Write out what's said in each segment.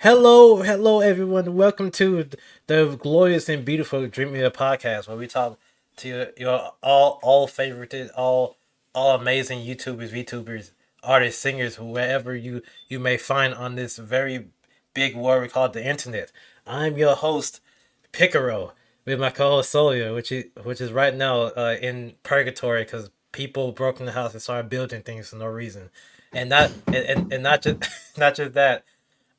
Hello, everyone. Welcome to the glorious and beautiful Dream Media podcast, where we talk to your all favorited, all amazing YouTubers, VTubers, artists, singers, wherever you may find on this very big world we call the internet. I'm your host, Picaro, with my co-host Solia, which is right now in purgatory because people broke in the house and started building things for no reason, and not just not just that.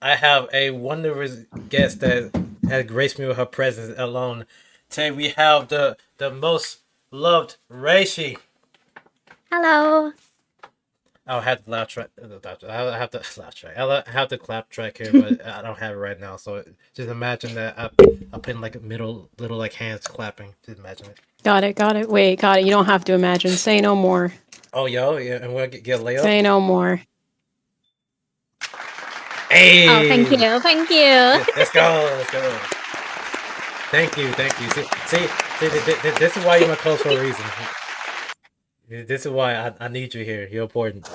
I have a wondrous guest that has graced me with her presence alone. Today we have the most loved Rayshii. Hello. I'll have to laugh track. I'll have to laugh track. I'll have to clap track here, but I don't have it right now. So just imagine that I put in like a middle little like hands clapping. Just imagine it. Got it, got it. Wait, got it. You don't have to imagine. Say no more. Oh yo, yeah, and we'll get a layup. Say no more. Hey. Oh, thank you. Thank you. Let's go. Thank you. See, this is why you're my close for a reason. This is why I need you here. You're important.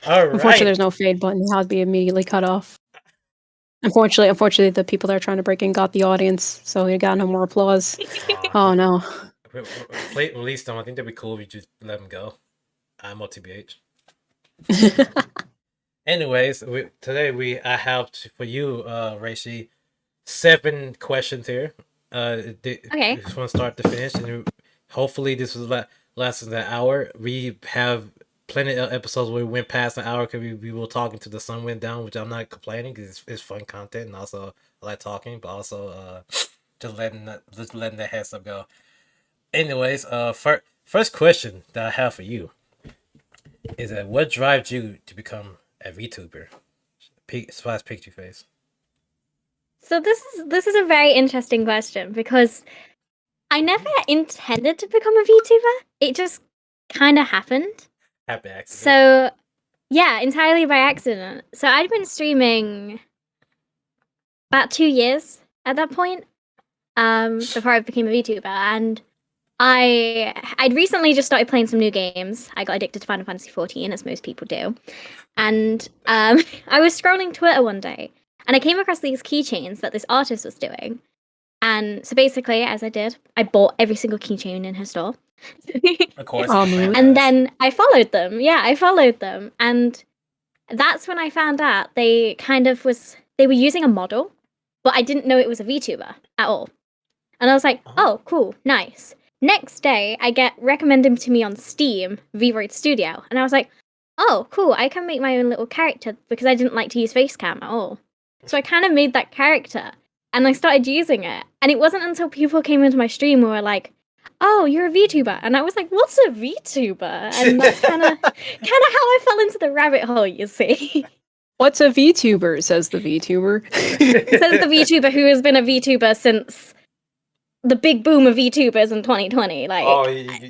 All right. Unfortunately, there's no fade button. It has to be immediately cut off. Unfortunately, the people that are trying to break in got the audience, so we got no more applause. Oh no. Release them. I think that'd be cool if you just let them go. I'm OTBH. Anyways, today I have for you, Rayshii, 7 questions here. Okay. Just want to start to finish, and hopefully this was less than an hour. We have plenty of episodes where we went past an hour because we were talking till the sun went down, which I'm not complaining because it's fun content, and also I like talking, but also just letting that head stuff go. Anyways, first question that I have for you is that what drives you to become a VTuber? Splash picture face. So this is a very interesting question because I never intended to become a VTuber. It just kind of happened. Happy accident. So yeah, entirely by accident. So I'd been streaming about 2 years at that point, before I became a VTuber, and I'd recently just started playing some new games. I got addicted to Final Fantasy 14, as most people do. And I was scrolling Twitter one day, and I came across these keychains that this artist was doing. And so basically, as I did, I bought every single keychain in her store. Of course. And then I followed them. Yeah, I followed them. And that's when I found out they were using a model, but I didn't know it was a VTuber at all. And I was like, oh, cool, nice. Next day, I get recommended to me on Steam, VRoid Studio. And I was like, oh, cool, I can make my own little character because I didn't like to use Facecam at all. So I kind of made that character and I started using it. And it wasn't until people came into my stream who were like, oh, you're a VTuber. And I was like, what's a VTuber? And that's kind of how I fell into the rabbit hole, you see. What's a VTuber, says the VTuber. Says the VTuber who has been a VTuber since the big boom of VTubers in 2020. Like,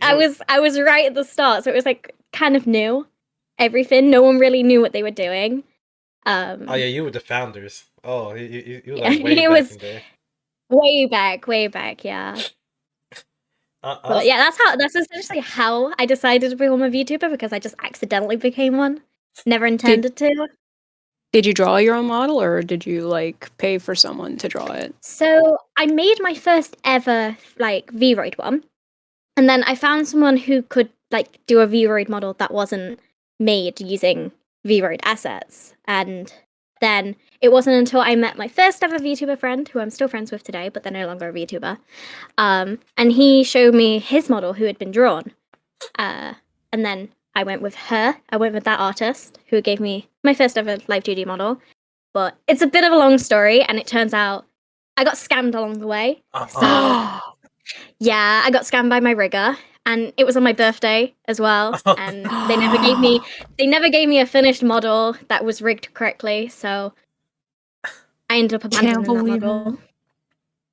I was right at the start, so it was like kind of new. Everything. No one really knew what they were doing. Oh yeah, you were the founders. Oh, you were Yeah, like way it back was in there. way back, yeah. But yeah, that's essentially how I decided to become a VTuber, because I just accidentally became one. Never intended to. Did you draw your own model, or did you like pay for someone to draw it? So I made my first ever like VRoid one, and then I found someone who could like do a VRoid model that wasn't made using VRoid assets. And then it wasn't until I met my first ever VTuber friend, who I'm still friends with today, but they're no longer a VTuber, and he showed me his model who had been drawn, and then I went with her. I went with that artist who gave me my first ever live 2D model. But it's a bit of a long story, and it turns out I got scammed along the way. So yeah, I got scammed by my rigger, and it was on my birthday as well. And they never gave me a finished model that was rigged correctly. So I ended up abandoning that model.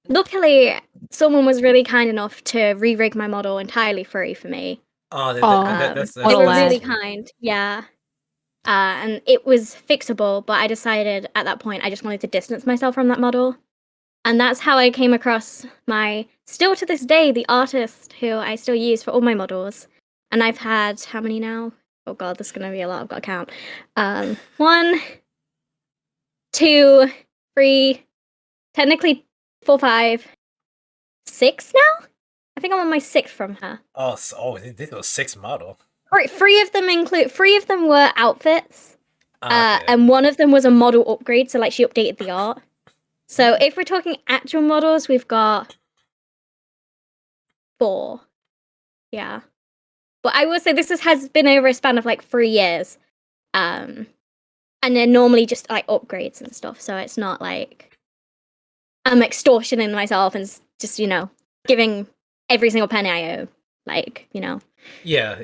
Luckily, someone was really kind enough to re-rig my model entirely free for me. That's They were really kind, yeah. And it was fixable, but I decided at that point I just wanted to distance myself from that model. And that's how I came across still to this day, the artist who I still use for all my models. And I've had, how many now? Oh god, this is going to be a lot, I've got to count. 1, 2, 3, technically 4, 5, 6 now. I think I'm on my 6th from her. This was 6 model. Right, 3 of them were outfits, Okay. and 1 of them was a model upgrade. So like she updated the art. So if we're talking actual models, we've got 4. Yeah, but I will say this has been over a span of like 3 years, and they're normally just like upgrades and stuff. So it's not like I'm extortioning myself and just giving every single penny I owe. Like Yeah,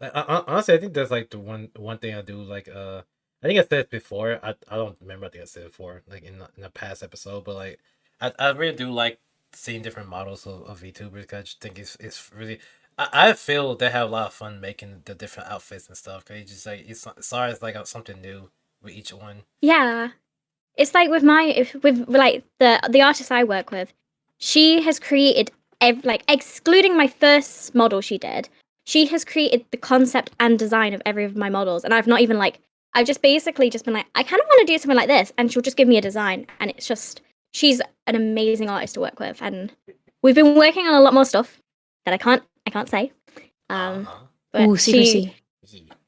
honestly, I think that's like the one thing I do. Like, I think I said it before. I don't remember. I think I said it before, like in a past episode. But like, I really do like seeing different models of VTubers. 'Cause I just think it's really. I feel they have a lot of fun making the different outfits and stuff. Cause it's just like it's always like something new with each one. Yeah, it's like with like the artist I work with, she has created like excluding my first model she did, she has created the concept and design of every of my models, and I've not even like I've just basically just been like I kind of want to do something like this, and she'll just give me a design, and it's just she's an amazing artist to work with, and we've been working on a lot more stuff that I can't say, but Ooh, secrecy.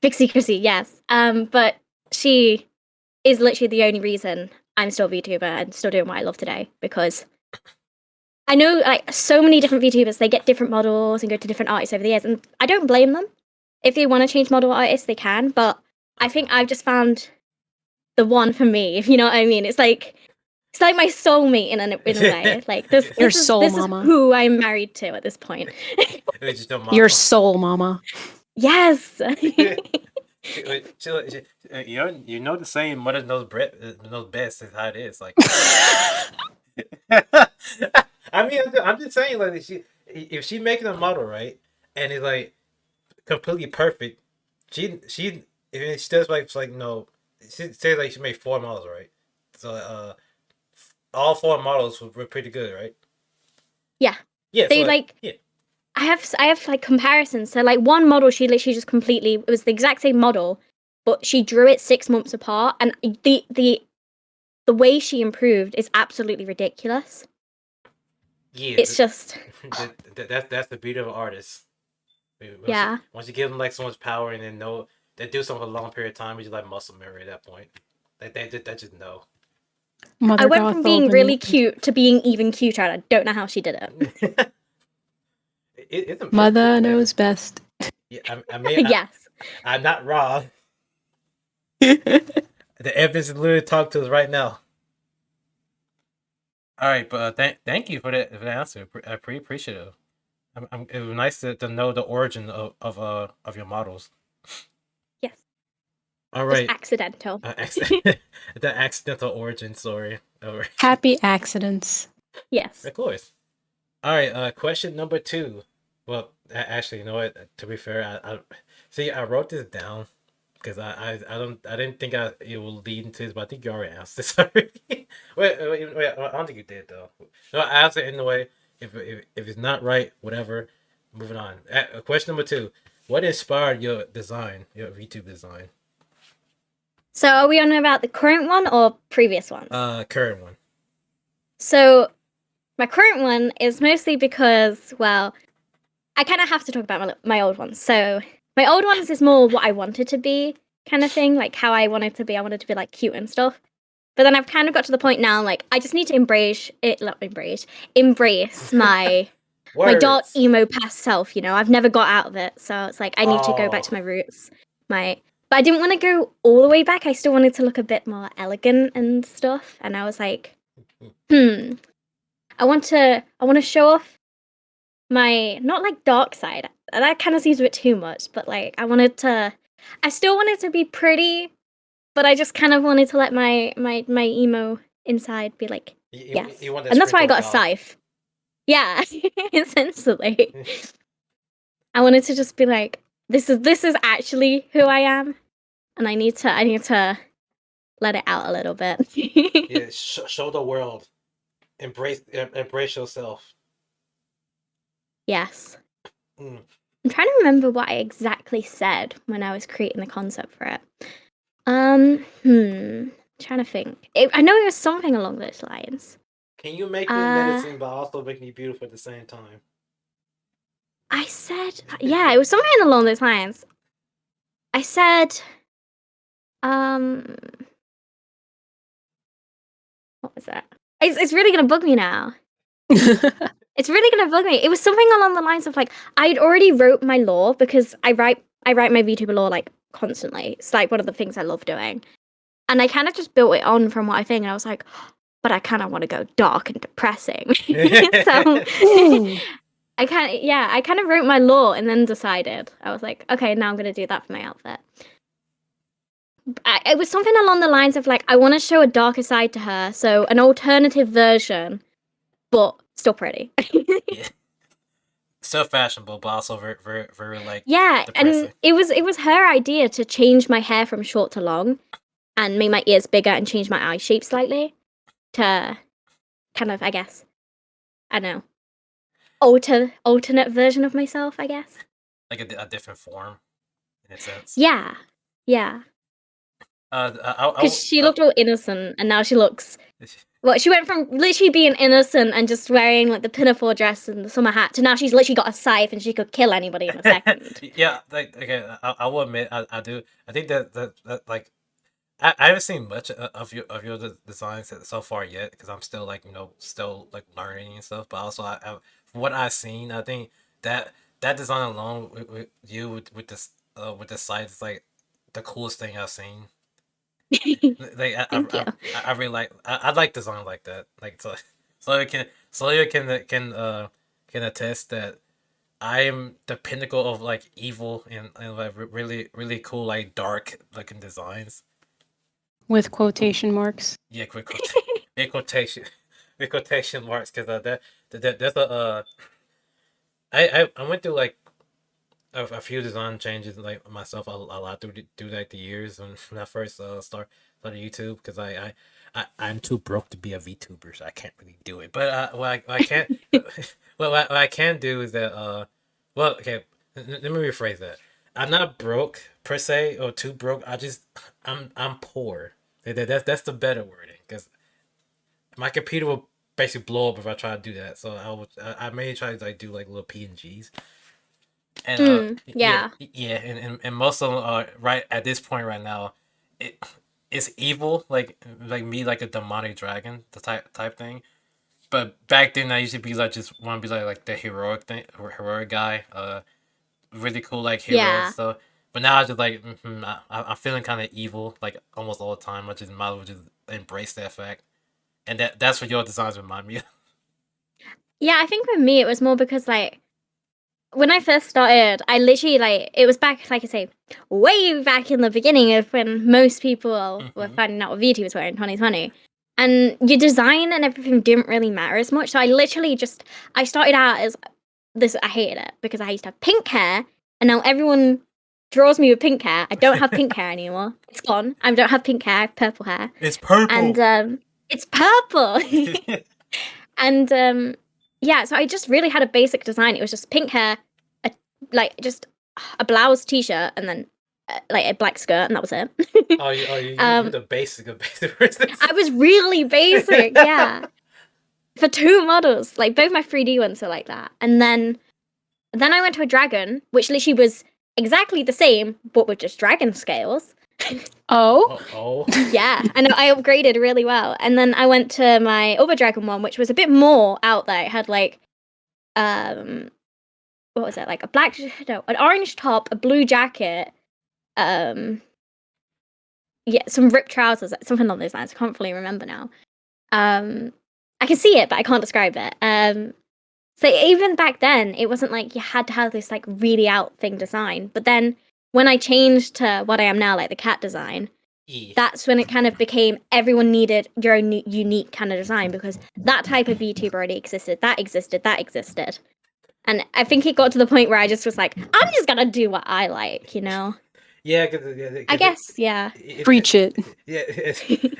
big secrecy, yes, but she is literally the only reason I'm still a VTuber and still doing what I love today, because I know like so many different VTubers, they get different models and go to different artists over the years, and I don't blame them. If they want to change model artists, they can, but I think I've just found the one for me, if you know what I mean. It's like my soulmate in a way. Like this is who I'm married to at this point. Your soul mama. Yes. You know the saying, "Mother knows best," is how it is. Like, I mean, I'm just saying, like, if she making a model, right, and it's like completely perfect, she if she does like no, she says like she made 4 models, right? So all 4 models were pretty good, right? Yeah. Yeah. They So like yeah. I have like comparisons. So like one model, she literally just completely it was the exact same model, but she drew it 6 months apart, and the way she improved is absolutely ridiculous. Yeah, it's just that's the beauty of an artist. Once you give them like so much power and then know they do something for a long period of time, you just like muscle memory at that point. They just know. I went from being really cute to being even cuter, and I don't know how she did it. It's Mother knows best. Yeah, I mean, yes. I'm not wrong. The evidence is literally talking to us right now. All right, but thank you for the answer. I pretty appreciate it. It was nice to know the origin of your models. Yes. All right. Just accidental. The accidental origin story. Happy accidents. Yes. Of course. All right. Question number 2. Well, actually, you know what? To be fair, I wrote this down because I didn't think it will lead into this, but I think you already asked this already. wait, I don't think you did though. No, I asked it anyway. If it's not right, whatever. Moving on. Question number 2. What inspired your design, your VTube design? So are we on about the current one or previous ones? Current one. So my current one is mostly because, well, I kind of have to talk about my old ones. So my old ones is more what I wanted to be kind of thing, like how I wanted to be. I wanted to be like cute and stuff. But then I've kind of got to the point now, like I just need to embrace my my dark emo past self. I've never got out of it, so it's like I need to go back to my roots. But I didn't want to go all the way back. I still wanted to look a bit more elegant and stuff. And I was like, I want to show off my not like dark side. That kind of seems a bit too much, but like I still wanted to be pretty, but I just kind of wanted to let my emo inside be like, yes. And that's why I got a scythe. Yeah, essentially. I wanted to just be like, this is actually who I am, and I need to let it out a little bit. Yeah, show the world. Embrace yourself. Yes. I'm trying to remember what I exactly said when I was creating the concept for it. trying to think. I know it was something along those lines. Can you make me menacing but also make me beautiful at the same time? I said, yeah, it was something along those lines. I said, what was that? It's really gonna bug me now. It's really gonna bug me. It was something along the lines of like I'd already wrote my lore because I write my VTuber lore like constantly. It's like one of the things I love doing, and I kind of just built it on from what I think, and I was like, but I kind of want to go dark and depressing. So Ooh. I kind of wrote my lore and then decided I was like, okay, now I'm gonna do that for my outfit. It was something along the lines of like I want to show a darker side to her, so an alternative version, but still pretty. Yeah. So fashionable, but also very, very, very like Yeah, depressing. and it was her idea to change my hair from short to long, and make my ears bigger and change my eye shape slightly to kind of, I guess, I don't know, alternate version of myself, I guess. Like a different form, in a sense. Yeah, yeah. Because she looked all innocent, and now she looks. Well, she went from literally being innocent and just wearing like the pinafore dress and the summer hat to now she's literally got a scythe and she could kill anybody in a second. Yeah, like okay, I will admit I do. I think that like I haven't seen much of your designs so far yet because I'm still like still like learning and stuff. But also from what I've seen, I think that that design alone with you with this with the site is like the coolest thing I've seen. Like Thank you. I really like I like design like that. Like so you can attest that I am the pinnacle of like evil and like really really cool like dark looking designs. With quotation marks. Yeah, quick quotation, big quotation, big quotation marks because that's a I went through like a few design changes like myself a lot through like the years when I first started YouTube because I'm too broke to be a VTuber so I can't really do it. But what I can't what I can do is that well okay let me rephrase that. I'm not broke per se or too broke. I'm poor. That's the better wording because my computer will basically blow up if I try to do that. So I may try to like do like little PNGs. And Yeah. yeah, and most of them are right at this point right now. It it's evil, like me, like a demonic dragon, the type thing. But back then, I used to be like just want to be like the heroic thing, or heroic guy. Really cool like hero and Yeah. stuff. But now I just like I'm feeling kind of evil like almost all the time. I just might as well just embrace that fact, and that's what your designs remind me of. Yeah, I think with me it was more because like when I first started, I literally like it was back, like I say, way back in the beginning of when most people were Mhm. finding out what VTubers were in 2020. And your design and everything didn't really matter as much. So I literally I started out as this. I hated it because I used to have pink hair, and now everyone draws me with pink hair. I don't have pink hair anymore. It's gone. I don't have pink hair. I have purple hair, It's purple. and it's purple. And yeah, so I just really had a basic design. It was just pink hair, like just a blouse, t-shirt, and then like a black skirt, and that was it. You the basic of basic persons. I was really basic, yeah. For two models, like both my 3D ones are like that, and then I went to a dragon, which literally was exactly the same, but with just dragon scales. Oh. Oh. Yeah, and I upgraded really well. And then I went to my other dragon one, which was a bit more out there. It had like, what was it? Like an orange top, a blue jacket, yeah, some ripped trousers, something along those lines. I can't fully remember now. I can see it, but I can't describe it. So even back then, it wasn't like you had to have this like really out thing design. But then when I changed to what I am now, like the cat design, that's when it kind of became everyone needed your own unique kind of design because that type of VTuber already existed, that existed, that existed. And I think it got to the point where I just was like, I'm just gonna do what I like, you know? Yeah, I guess, yeah. Preach it. Yeah,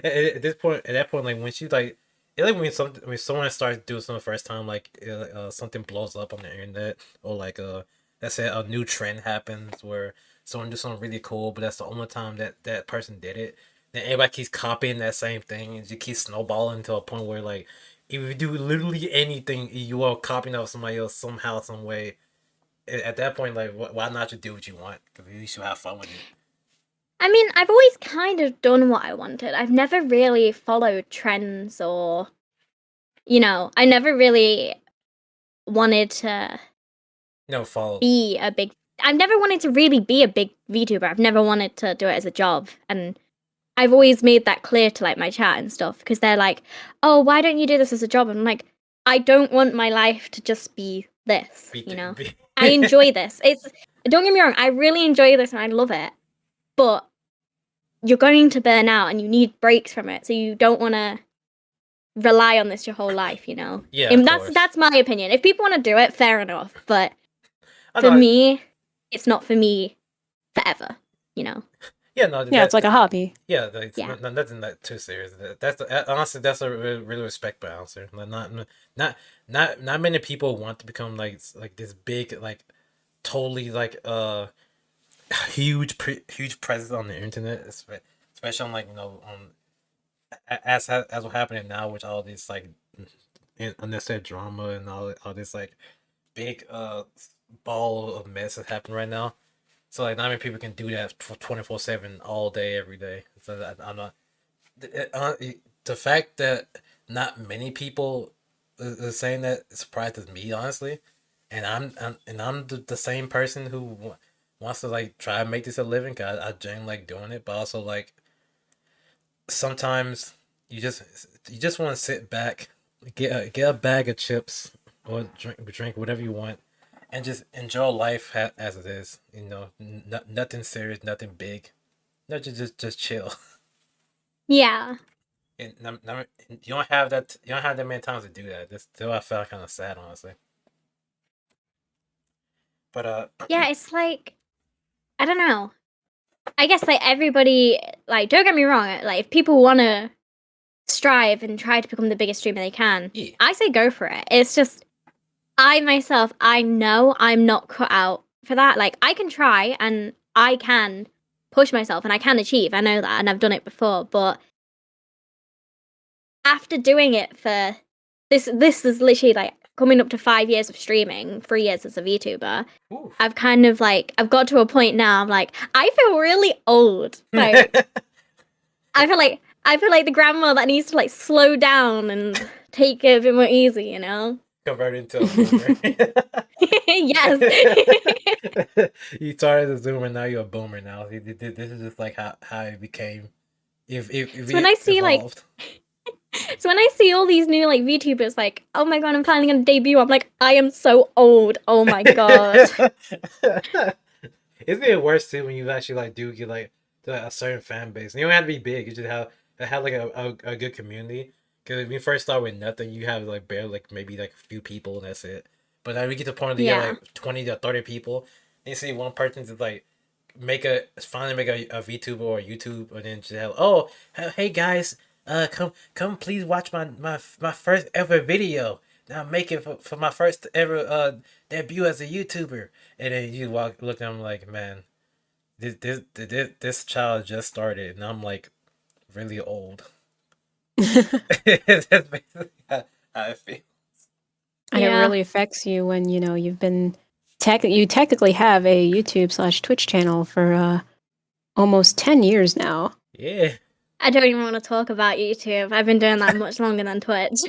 at this point, at that point, like when she like, it's like when someone starts doing something the first time, like something blows up on the internet, or like let's say a new trend happens where someone do something really cool, but that's the only time that person did it. then everybody keeps copying that same thing, and you keep snowballing to a point where like if you do literally anything, you are copying off somebody else somehow, some way. At that point, like why not just do what you want? Because at least you have fun with it. I mean, I've always kind of done what I wanted. I've never really followed trends or, I never really wanted to No, follow. be a big. I've never wanted to really be a big VTuber. I've never wanted to do it as a job, and I've always made that clear to like my chat and stuff because they're like, "Oh, why don't you do this as a job?" And I'm like, I don't want my life to just be this. I enjoy this. Don't get me wrong. I really enjoy this and I love it, but you're going to burn out and you need breaks from it. So you don't want to rely on this your whole life, Yeah, and of course. that's my opinion. If people want to do it, fair enough. But I for know, me, it's not for me forever. yeah, no, Yeah, it's like a hobby. Yeah, like, Yeah. nothing that too serious. Honestly, that's a really respectful answer. Like, not many people want to become like this big like totally like huge presence on the internet, especially on like as what's happening now with all these like unnecessary drama and all this like big ball of mess that's happening right now. So like not many people can do that for 24/7 all day every day. So I'm not the fact that not many people are saying that surprises me honestly, and I'm the same person who wants to like try and make this a living. Cause I genuinely like doing it, but also like sometimes you just want to sit back, get a bag of chips or drink whatever you want, and just enjoy life as it is. Nothing serious, nothing big. No, just chill. Yeah. And you don't have that. You don't have that many times to do that. That's still I felt kind of sad, honestly. But Yeah, it's like, I don't know. I guess like everybody, like, don't get me wrong, like if people want to strive and try to become the biggest streamer they can, yeah, I say go for it. It's just I myself, I know I'm not cut out for that. Like I can try and I can push myself and I can achieve. I know that and I've done it before, but after doing it for this is literally like coming up to 5 years of streaming, 3 years as a VTuber. ooh. I've kind of like I've got to a point now. I'm like I feel really old. Like I feel like the grandma that needs to like slow down and take it a bit more easy. Convert into a boomer. Yes. You started as a zoomer, now you're a boomer. Now this is just like how it became. If So when I see evolved. so when I see all these new like VTubers, like, oh my god, I'm finally gonna debut. I'm like, I am so old. Oh my god. Isn't it worse too when you actually like do get like to a certain fan base? You don't have to be big. You just have like a good community. Because when you first start with nothing, you have like barely like maybe like a few people and that's it. But now we get to the point where you Yeah. get like 20 to 30 people. And you see one person to like finally make a VTuber or a YouTube, and then just have hey guys, come please watch my first ever video. Now I'm making for my first ever debut as a YouTuber. And then you look at them like, man, this child just started, and I'm like really old. That's basically how I feel. And it Yeah. really affects you when you've been you technically have a YouTube/Twitch channel for almost 10 years now. Yeah. I don't even want to talk about YouTube. I've been doing that much longer than Twitch.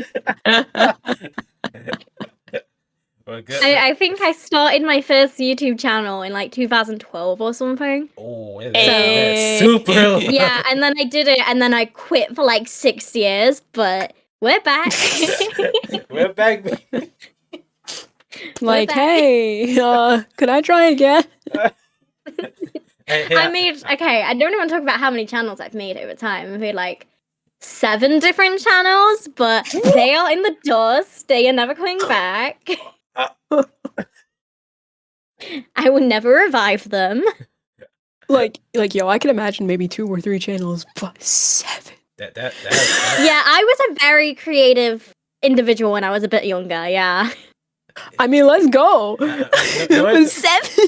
Well, good. I think I started my first YouTube channel in like 2012 or something. Oh, Hey. that's super. Yeah, and then I did it, and then I quit for like 6 years, but we're back. We're back. Baby. Like, back. hey, could I try again? Hey, I don't even want to talk about how many channels I've made over time. I've made like 7 different channels, but they are in the dust. They are never coming back. I will never revive them. Like, yo, I can imagine maybe 2 or 3 channels, but 7. That's Yeah, I was a very creative individual when I was a bit younger, yeah. I mean, let's go. No, 7.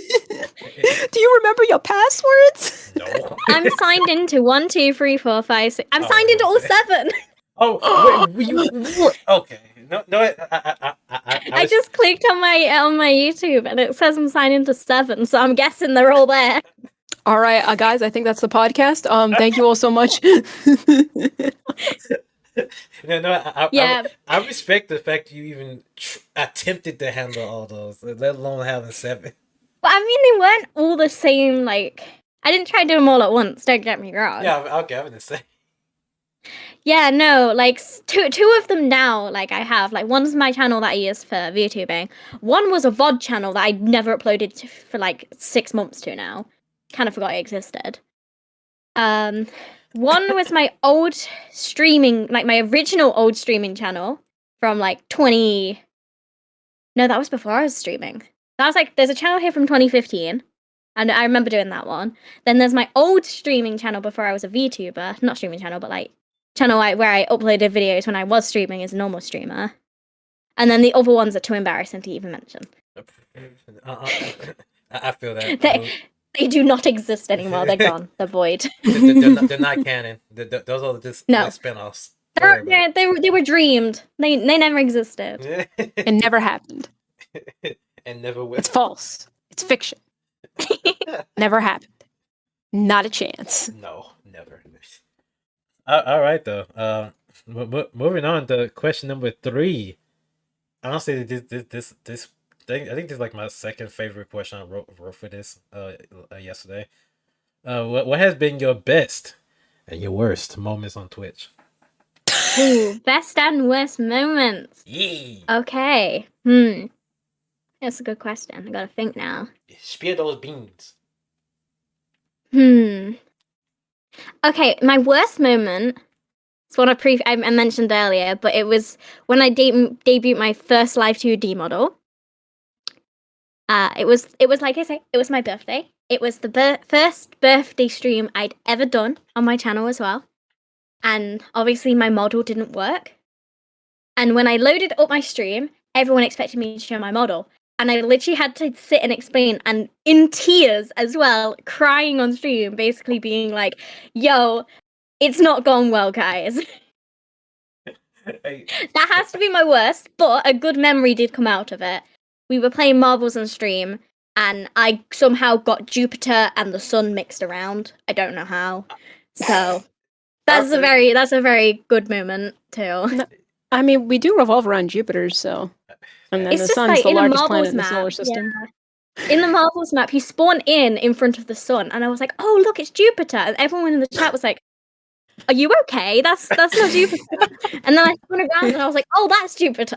Do you remember your passwords? no. I'm signed into 1, 2, 3, 4, 5, 6. I'm signed into all 7. Oh, wait, okay. No. I I was. just clicked on my YouTube and it says I'm signed into 7, so I'm guessing they're all there. All right, guys, I think that's the podcast. Thank you all so much. No. Yeah. I respect the fact you even attempted to handle all those, let alone having 7. But I mean, they weren't all the same. Like, I didn't try to do them all at once. Don't get me wrong. Yeah, okay, I'm gonna say. Yeah, no, like two of them now. Like I have, like one's my channel that I use for VTubing. One was a VOD channel that I'd never uploaded to for like 6 months to now. Kind of forgot it existed. One was my old streaming, like my original old streaming channel from like 20. No, that was before I was streaming. That was like, there's a channel here from 2015. And I remember doing that one. Then there's my old streaming channel before I was a VTuber. Not streaming channel, but like channel where I uploaded videos when I was streaming as a normal streamer. And then the other ones are too embarrassing to even mention. I feel that. They do not exist anymore. They're gone. They're void. They're not canon. Those are just No. like spinoffs. They were dreamed. They never existed. It never happened. And never will. It's false. It's fiction. Never happened. Not a chance. No, never. All right, though. Moving on to question number 3. Honestly, this thing, I think this is like my second favorite question I wrote for this yesterday. What has been your best and your worst moments on Twitch? Ooh, best and worst moments. Yeah. Okay. That's a good question. I gotta think now. Spill those beans. Okay, my worst moment. It's one I mentioned earlier, but it was when I debuted my first live 2D model. It was like I say, it was my birthday. It was the first birthday stream I'd ever done on my channel as well. And obviously my model didn't work. And when I loaded up my stream, everyone expected me to show my model. And I literally had to sit and explain, and in tears as well, crying on stream, basically being like, yo, it's not gone well, guys. That has to be my worst, but a good memory did come out of it. We were playing marbles on stream, and I somehow got Jupiter and the sun mixed around. I don't know how. So that's a very good moment too. I mean, we do revolve around Jupiter, so. And then It's the just sun's like the in a largest marbles planet in the map. solar system. Yeah. In the marbles map, you spawn in front of the sun, and I was like, "Oh, look, it's Jupiter!" And everyone in the chat was like, "Are you okay? That's not Jupiter." And then I spun around, and I was like, "Oh, that's Jupiter."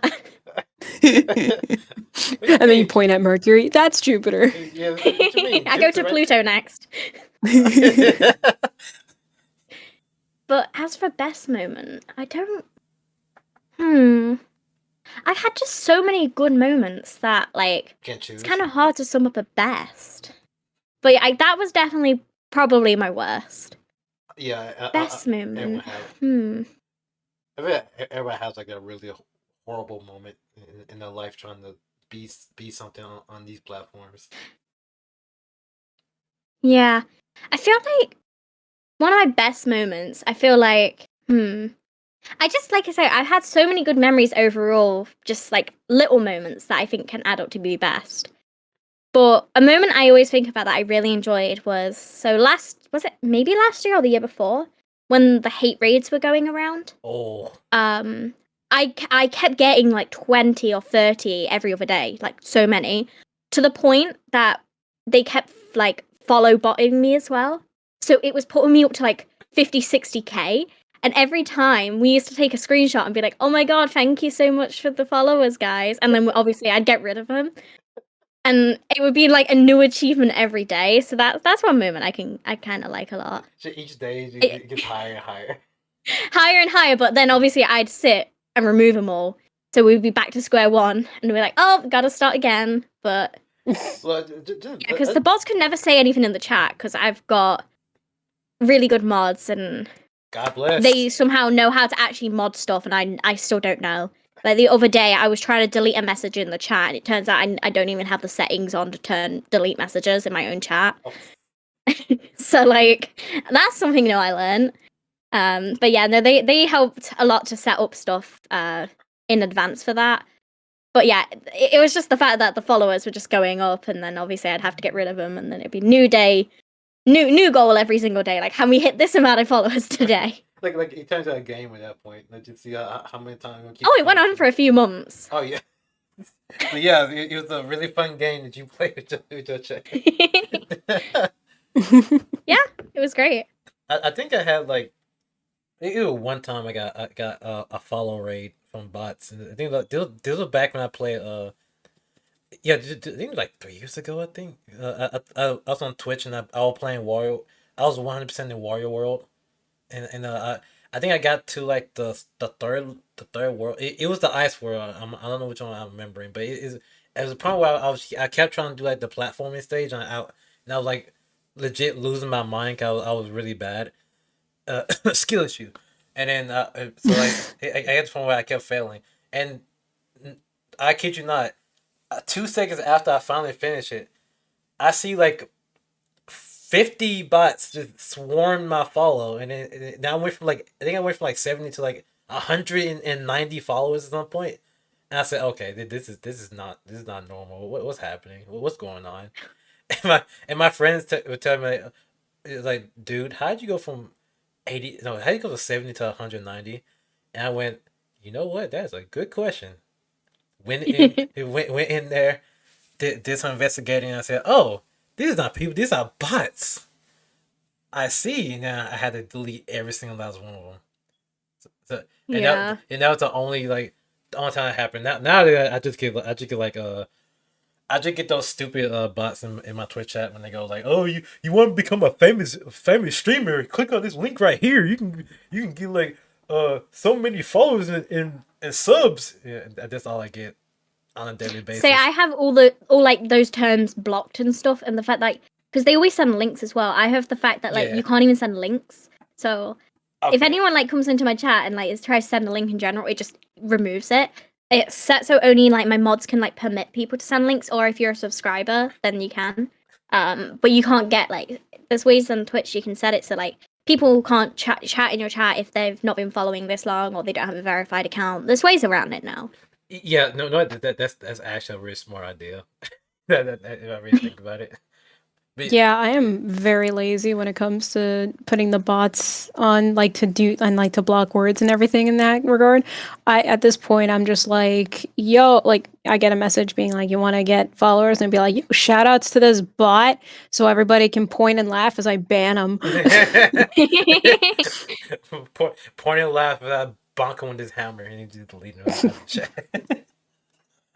And then you point at Mercury. That's Jupiter. Yeah, what you mean? I go to Pluto next. But as for best moment, I don't. I've had just so many good moments that, like, Can't choose. it's kind of hard to sum up a best. But yeah, that was definitely probably my worst. Yeah. Best moment. Everybody has like a really horrible moment in their life trying to be something on these platforms. Yeah. I feel like one of my best moments, I feel like, I just, like I say, I've had so many good memories overall, just like little moments that I think can add up to be best. But a moment I always think about that I really enjoyed was maybe last year or the year before, when the hate raids were going around. Oh. I kept getting like 20 or 30 every other day, like so many, to the point that they kept like follow botting me as well. So it was putting me up to like 50, 60k. And every time we used to take a screenshot and be like, "Oh my god, thank you so much for the followers, guys." And then obviously I'd get rid of them. And it would be like a new achievement every day. So that's one moment I kind of like a lot. So each day it gets higher and higher. Higher and higher, but then obviously I'd sit and remove them all. So we'd be back to square one and we're like, "Oh, gotta start again." But because the bots could never say anything in the chat because I've got really good mods and God bless. they somehow know how to actually mod stuff and I still don't know. Like the other day, I was trying to delete a message in the chat, and it turns out I don't even have the settings on to delete messages in my own chat. Oh. So like that's something new I learned. But yeah, no, they helped a lot to set up stuff in advance for that. But yeah, it was just the fact that the followers were just going up, and then obviously I'd have to get rid of them, and then it'd be new day, new goal every single day. Like, can we hit this amount of followers today? like it turns out a game at that point. Let's just see how many times. Oh, it went on for a few months. Oh yeah. But yeah, it was a really fun game that you played with your chat. Yeah, it was great. I think I had like it was one time I got a follow raid from bots. And I think like, this was back when I played yeah, I think it was like 3 years ago. I think I was on Twitch and I was playing Wario. I was 100% in Wario World, and I think I got to like the third world. It was the ice world. I don't know which one I'm remembering, but it was a point where I kept trying to do like the platforming stage, and I was like legit losing my mind. 'Cause I was really bad. Skill issue, and then so like I got to the point where I kept failing, and I kid you not, 2 seconds after I finally finish it, I see like 50 bots just swarm my follow, and then now I went from like I think I went from like 70 to like 190 followers at some point, and I said, okay, this is not normal. What's happening? What's going on? And my friends would tell me like, dude, how'd you go from 80? No, how'd you go from 70 to 190? And I went, you know what? That's a good question. Went in there, did some investigating, and I said, oh, these are not people, these are bots. I see. Now I had to delete every single last one of them. So, and Yeah. that was the only time it happened. Now that I just get like I just get those stupid bots in my Twitch chat when they go like, oh, you want to become a famous streamer? Click on this link right here. You can get like so many followers and subs. Yeah, that's all I get on a daily basis. Say I have all like those terms blocked and stuff, and the fact like because they always send links as well. I have the fact that like Yeah. you can't even send links. So if Okay. anyone like comes into my chat and like tries to send a link in general, it just removes it. It's set so only like my mods can like permit people to send links, or if you're a subscriber, then you can. But you can't get like there's ways on Twitch you can set it so like people can't chat in your chat if they've not been following this long or they don't have a verified account. There's ways around it now. Yeah, no, that's actually a really smart idea. If I really think about it. But Yeah, I am very lazy when it comes to putting the bots on, like to block words and everything in that regard. At this point, I'm just like, yo, like I get a message being like, you want to get followers, and be like, yo, shout outs to this bot, so everybody can point and laugh as I ban them. point and laugh without bonking with his hammer, and he just deleting it out of the chat.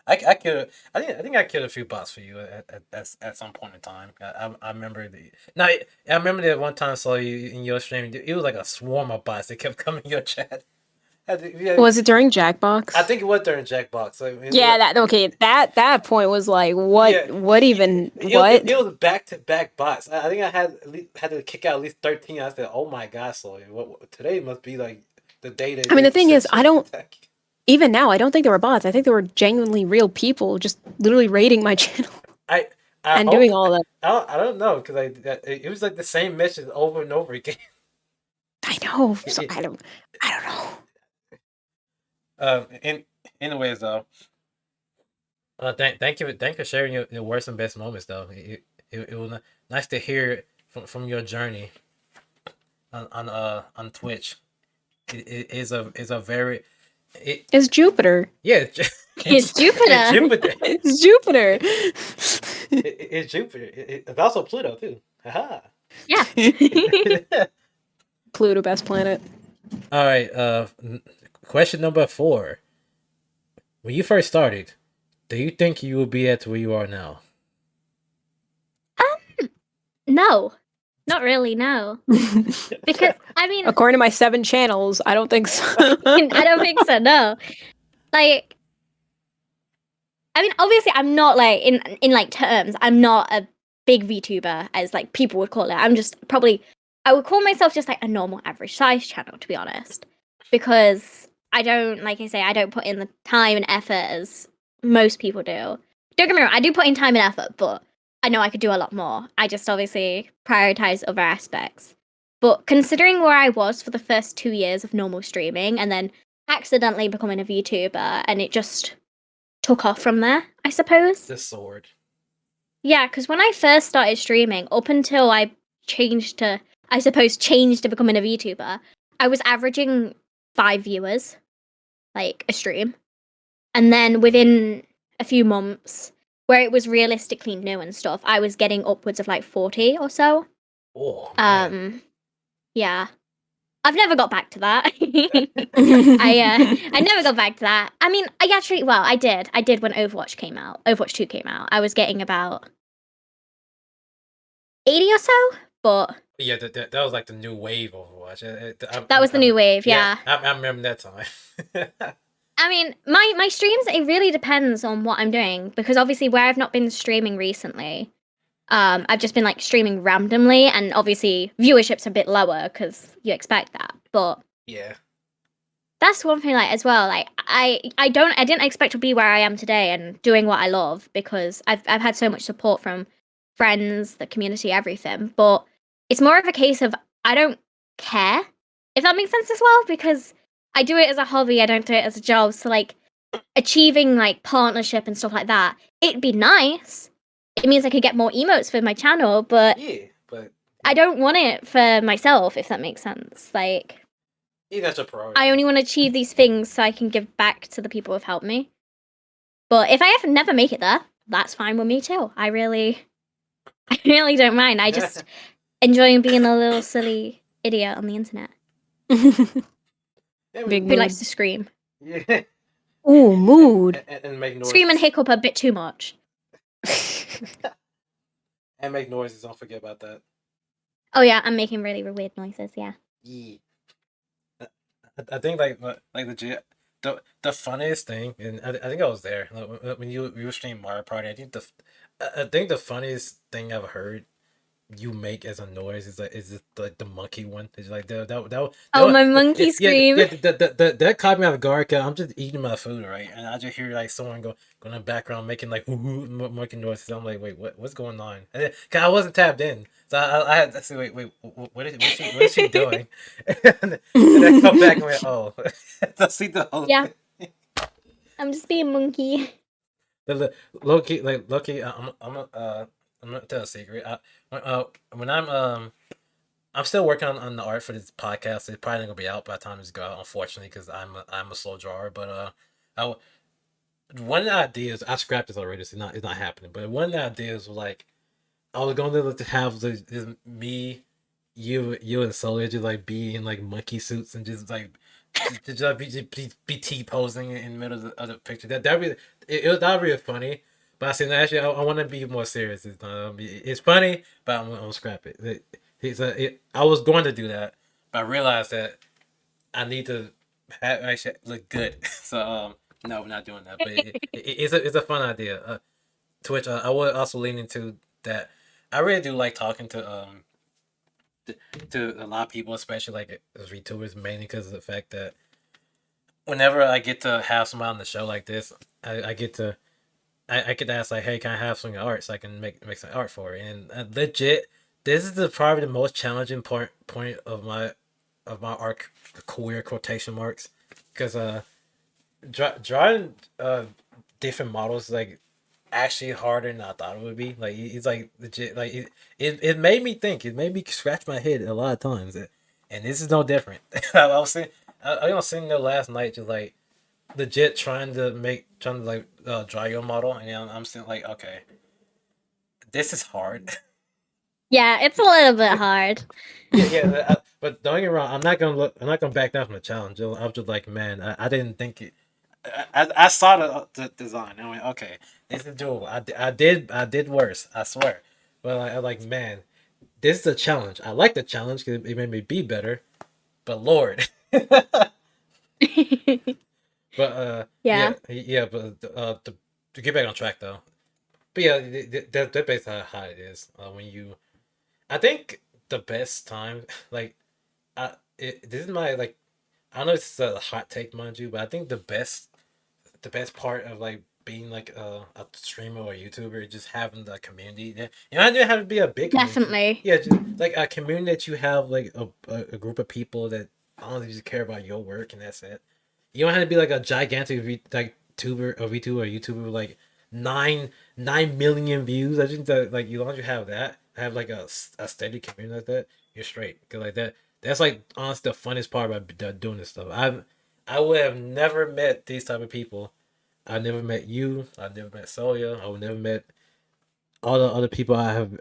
I think I killed a few bots for you at some point in time. I remember I remember that one time I saw you in your stream. It was like a swarm of bots that kept coming in your chat. Was it during Jackbox? I think it was during Jackbox. Yeah, that point was like, what? Yeah, what even? It was back to back bots. I think I had to kick out at least 13. I said, "Oh my god, so today must be like the day that." I mean, the thing is, I don't. Attack. Even now, I don't think they were bots. I think they were genuinely real people, just literally raiding my channel and doing all that. I don't know because it was like the same message over and over again. I know. So I don't know. Anyways, though, thank you for sharing your worst and best moments. Though it was nice to hear from your journey on Twitch. It is a very It's Jupiter. Yeah, It's Jupiter. It's Jupiter. It's Jupiter. It's Jupiter. It's also Pluto too. Haha. Yeah. Pluto, best planet. All right. Question number 4. When you first started, do you think you will be at where you are now? No, not really. No, because I mean, According to my 7 channels, I don't think so. I don't think so. No, like, I mean, obviously, I'm not like in like terms. I'm not a big VTuber as like people would call it. I'm just probably I would call myself just like a normal average size channel, to be honest, because I don't, like I say, I don't put in the time and effort as most people do. Don't get me wrong, I do put in time and effort, but I know I could do a lot more. I just obviously prioritize other aspects. But considering where I was for the first 2 years of normal streaming and then accidentally becoming a VTuber, and it just took off from there, I suppose. The sword. Yeah, because when I first started streaming, up until I changed to becoming a VTuber, I was averaging 5 viewers, like a stream. And then within a few months, where it was realistically new and stuff, I was getting upwards of like 40 or so. Oh, man. Yeah. I've never got back to that. I never got back to that. I mean, I did. I did when Overwatch came out. Overwatch 2 came out. I was getting about 80 or so, but Yeah, that was like the new wave Overwatch. that was the new wave, yeah. I remember that time. I mean, my streams, it really depends on what I'm doing, because obviously where I've not been streaming recently, I've just been like streaming randomly, and obviously viewership's a bit lower because you expect that. But yeah, that's one thing, like, as well. Like, I didn't expect to be where I am today and doing what I love, because I've had so much support from friends, the community, everything. But it's more of a case of I don't care, if that makes sense as well, because I do it as a hobby. I don't do it as a job. So like achieving like partnership and stuff like that, it'd be nice. It means I could get more emotes for my channel, but yeah, but I don't want it for myself, if that makes sense. Like, yeah, that's a priority. I only want to achieve these things so I can give back to the people who've helped me. But if I ever never make it there, that's fine with me too. I really don't mind. I just enjoy being a little silly idiot on the internet Big who mood. likes to scream. Yeah, Ooh, mood. and make noises. Scream and hiccup a bit too much. And make noises. Don't forget about that. Oh yeah, I'm making really weird noises. Yeah. Yeah. I think like legit the funniest thing, and I think I was there when you were streaming Mario Party. I think the funniest thing I've heard you make as a noise is just like the monkey one. It's like My monkey scream. That caught me off guard. Cause I'm just eating my food, right, and I just hear like someone go in the background making like monkey noises. I'm like, wait, what's going on? Cause I wasn't tapped in, so I had to say, wait, what is she doing? And I come back and went, oh, I see the whole Yeah. thing. I'm just being monkey. Low key, I'm gonna tell a secret. When I'm still working on the art for this podcast. It's probably not gonna be out by the time this go out, unfortunately, because I'm a slow drawer. But I one of the ideas I scrapped this already. So it's not happening. But one of the ideas was like I was going to have me, you and Sully just like be in like monkey suits and just like just like, be T posing in the middle of the picture. That'd be funny. But I said actually I want to be more serious. It's funny, but I'm gonna scrap it. I was going to do that, but I realized that I need to actually look good. So no, we're not doing that. But it's a fun idea. To which I would also lean into that. I really do like talking to a lot of people, especially like as VTubers, mainly because of the fact that whenever I get to have somebody on the show like this, I get to I get to ask like, hey, can I have some art so I can make some art for it? And legit, this is probably the most challenging point of my art career quotation marks, because drawing different models is like actually harder than I thought it would be. Like it's like legit. Like it made me think. It made me scratch my head a lot of times, and this is no different. I was sitting there last night just like legit trying to like draw your model, and I'm sitting like, okay, this is hard. Yeah, it's a little bit hard. Yeah. But don't get me wrong. I'm not gonna back down from the challenge. I'm just like, man, I didn't think it. I saw the design. And I went, okay, this is doable. I did worse. I swear. But I like, man, this is a challenge. I like the challenge because it made me be better. But Lord. But Yeah. yeah. But to get back on track though. But yeah, that's basically how it is. When you, I think the best time, like, this is my like I know it's a hot take, mind you, but I think the best part of like being like a streamer or a YouTuber is just having the community. Yeah, you know, I didn't have to be a big community. Definitely. Yeah, just like a community that you have like a group of people that honestly just care about your work and that's it. You don't have to be like a gigantic like tuber or VTuber or YouTuber with like nine million views. I think that like you long as you have that, have like a steady community like that, you're straight. Cause like that's like honestly the funnest part about doing this stuff. I would have never met these type of people. I never met you. I never met Soya. I would never met all the other people have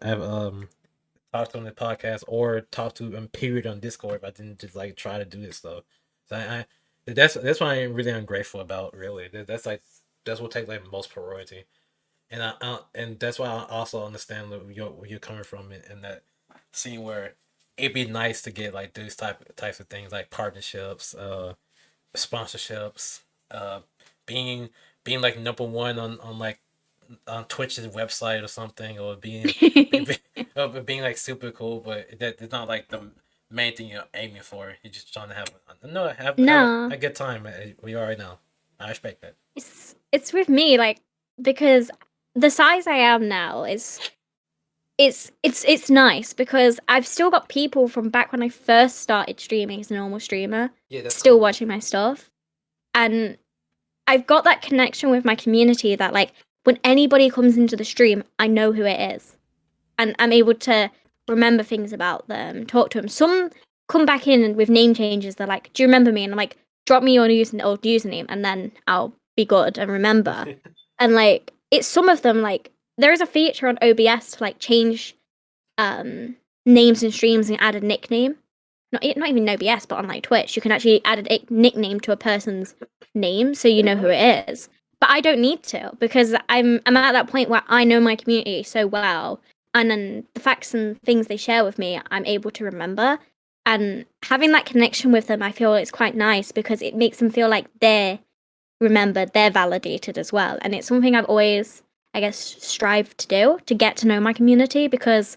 talked to on the podcast or talked to period on Discord. If I didn't just like try to do this stuff. So that's why I'm really ungrateful about. Really, that's like that's what takes like most priority, and and that's why I also understand where you're coming from in that scene where it'd be nice to get like these types of things like partnerships, sponsorships, uh, being being like number one on like on Twitch's website or something, or being like super cool, but that's not like the main thing you're aiming for. You're just trying to have No, a good time where you are right now. I respect that. it's with me like because the size I am now is it's nice because I've still got people from back when I first started streaming as a normal streamer Yeah, that's still cool. watching my stuff, and I've got that connection with my community that like when anybody comes into the stream, I know who it is, and I'm able to remember things about them, talk to them. Some come back in with name changes. They're like, "Do you remember me?" And I'm like, "Drop me your old username, and then I'll be good and remember." And like, it's some of them like there is a feature on OBS to like change names and streams and add a nickname. Not even OBS, but on like Twitch, you can actually add a nickname to a person's name so you know who it is. But I don't need to because I'm at that point where I know my community so well, and then the facts and things they share with me, I'm able to remember. And having that connection with them, I feel it's quite nice because it makes them feel like they're remembered, they're validated as well. And it's something I've always, I guess, strived to do to get to know my community because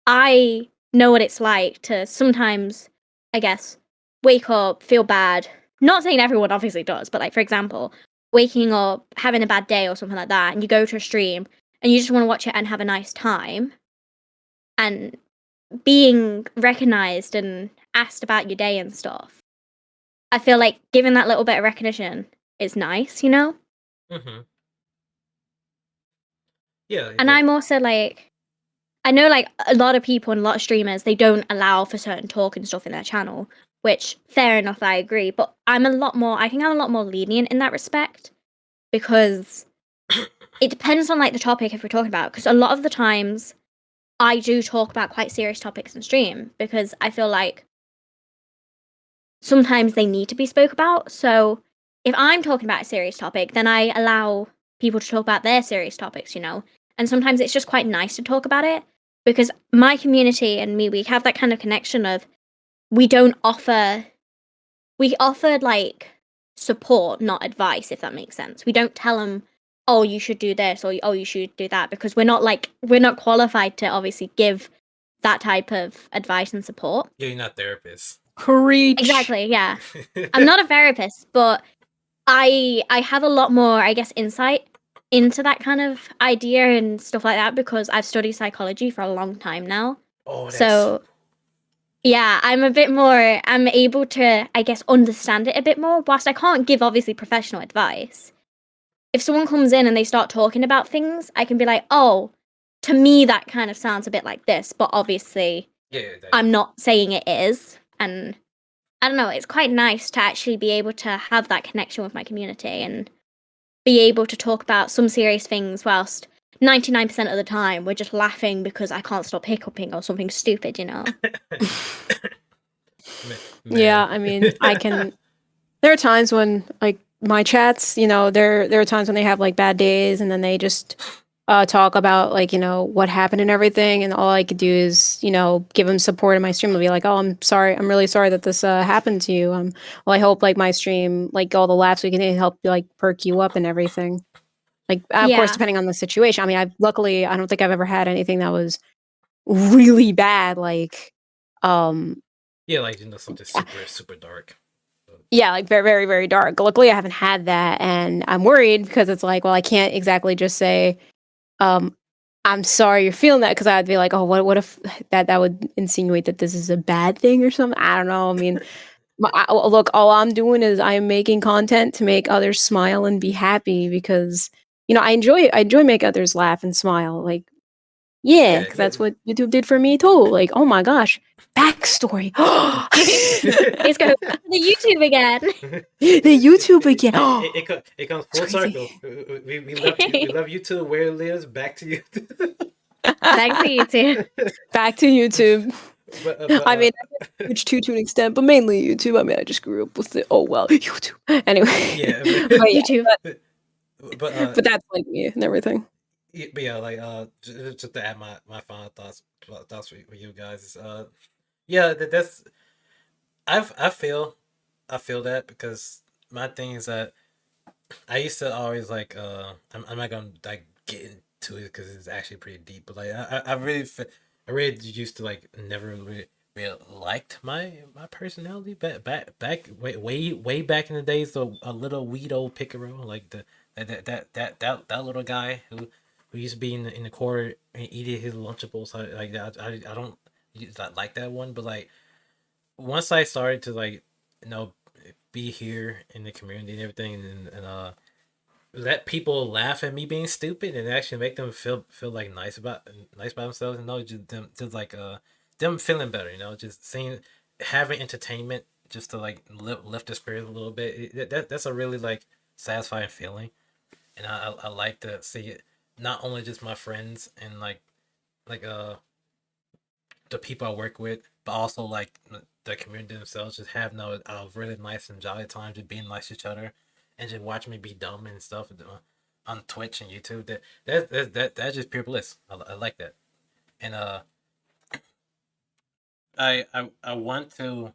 I know what it's like to sometimes, I guess, wake up, feel bad. Not saying everyone obviously does, but like for example, waking up, having a bad day or something like that, and you go to a stream and you just want to watch it and have a nice time, and being recognized and asked about your day and stuff. I feel like giving that little bit of recognition is nice, you know? Mm-hmm. Yeah, And I'm also like, I know like a lot of people and a lot of streamers, they don't allow for certain talk and stuff in their channel, which fair enough, I agree. But I think I'm a lot more lenient in that respect because it depends on like the topic if we're talking about. Because a lot of the times I do talk about quite serious topics in stream because I feel like sometimes they need to be spoke about. So if I'm talking about a serious topic, then I allow people to talk about their serious topics, you know? And sometimes it's just quite nice to talk about it because my community and me, we have that kind of connection of we don't offer, we offer like support, not advice, if that makes sense. We don't tell them, oh, you should do this or oh, you should do that because we're not qualified to obviously give that type of advice and support. yeah, you're not therapists. Preach. Exactly, yeah. I'm not a therapist, but I have a lot more, I guess, insight into that kind of idea and stuff like that because I've studied psychology for a long time now. Oh, that's So yeah, I'm able to, I guess, understand it a bit more. Whilst I can't give obviously professional advice, if someone comes in and they start talking about things, I can be like, oh, to me that kind of sounds a bit like this, but obviously yeah. I'm not saying it is. And I don't know, it's quite nice to actually be able to have that connection with my community and be able to talk about some serious things whilst 99% of the time we're just laughing because I can't stop hiccuping or something stupid, you know? Yeah, Man. I mean, I can. There are times when, like, my chats, there are times when they have like bad days, and then they just talk about like what happened and everything, and all I could do is give them support in my stream. I'll be like, oh, I'm sorry, I'm really sorry that this happened to you. Well, I hope like my stream, like all the laughs we can help like perk you up and everything. Like, of course, Yeah. depending on the situation. I mean, I don't think I've ever had anything that was really bad. Like, Yeah, like something super dark. Yeah, like very, very, very dark. Luckily, I haven't had that, and I'm worried because it's like, well, I can't exactly just say, um, "I'm sorry you're feeling that," because I'd be like, "Oh, what if that would insinuate that this is a bad thing or something?" I don't know. I mean, look, all I'm doing is I'm making content to make others smile and be happy because I enjoy make others laugh and smile. Like, yeah, Yeah, because yeah. that's what YouTube did for me too. Like, oh my gosh, backstory. Let's go back to the YouTube again. The YouTube again. It comes It's full crazy. circle. We love YouTube where it lives. Back to you. Back to YouTube. Back to YouTube. But I mean, Twitch too to an extent, but mainly YouTube. I mean, I just grew up with it. Oh well, YouTube. Anyway, yeah, but yeah, YouTube. but but that's like me and everything. but yeah, like just to add my final thoughts for you guys is yeah, that's I feel I feel that because my thing is that I used to always like I'm not gonna like get into it because it's actually pretty deep, but like I really used to like never really liked my personality back way back in the days of a little weirdo Picaro, like that little guy who used to be in the corner and eating his Lunchables. Like that. I don't like that one, but like once I started to like you know be here in the community and everything and let people laugh at me being stupid and actually make them feel like nice about themselves and know just like them feeling better, just seeing having entertainment just to like lift the spirit a little bit. That's a really like satisfying feeling, and I like to see it not only just my friends and like the people I work with, but also like the community themselves just have a really nice and jolly time, just being nice to each other, and just watching me be dumb and stuff on Twitch and YouTube. That's just pure bliss. I like that, and I want to.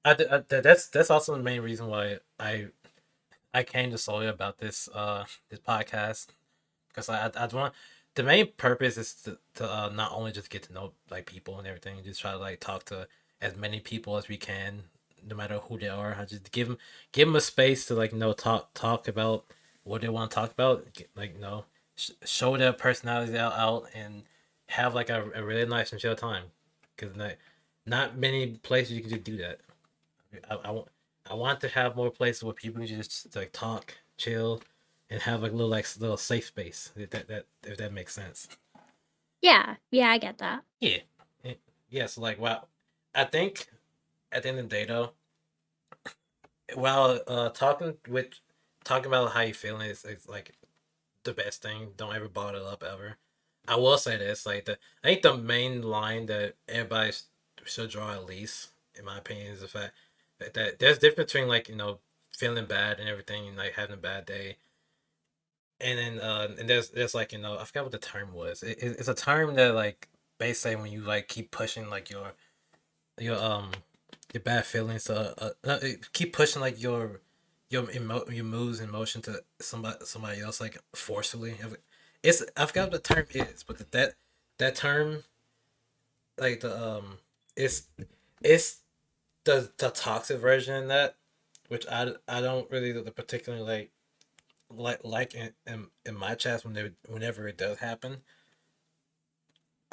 That's also the main reason why I came to Soya about this podcast because I want the main purpose is to not only just get to know like people and everything, just try to like talk to as many people as we can, no matter who they are. I just give them a space to like talk about what they want to talk about, like show their personalities out and have like a really nice and chill time, because not many places you can just do that. I want I want to have more places where people can just like talk, chill, and have like little safe space. If that makes sense. Yeah, yeah, I get that. Yeah, yeah. So like, wow, I think at the end of the day though, while talking about how you feeling is like the best thing. Don't ever bottle up ever. I will say this, like I think the main line that everybody should draw at least, in my opinion, is the fact that there's a difference between like feeling bad and everything, and like having a bad day, and then and there's like I forgot what the term was. It's a term that like basically when you like keep pushing like your your bad feelings keep pushing like your moves and emotion to somebody else like forcefully. It's I forgot what the term is, but that term like it's it's the toxic version of that, which I don't really particularly like in my chats whenever it does happen.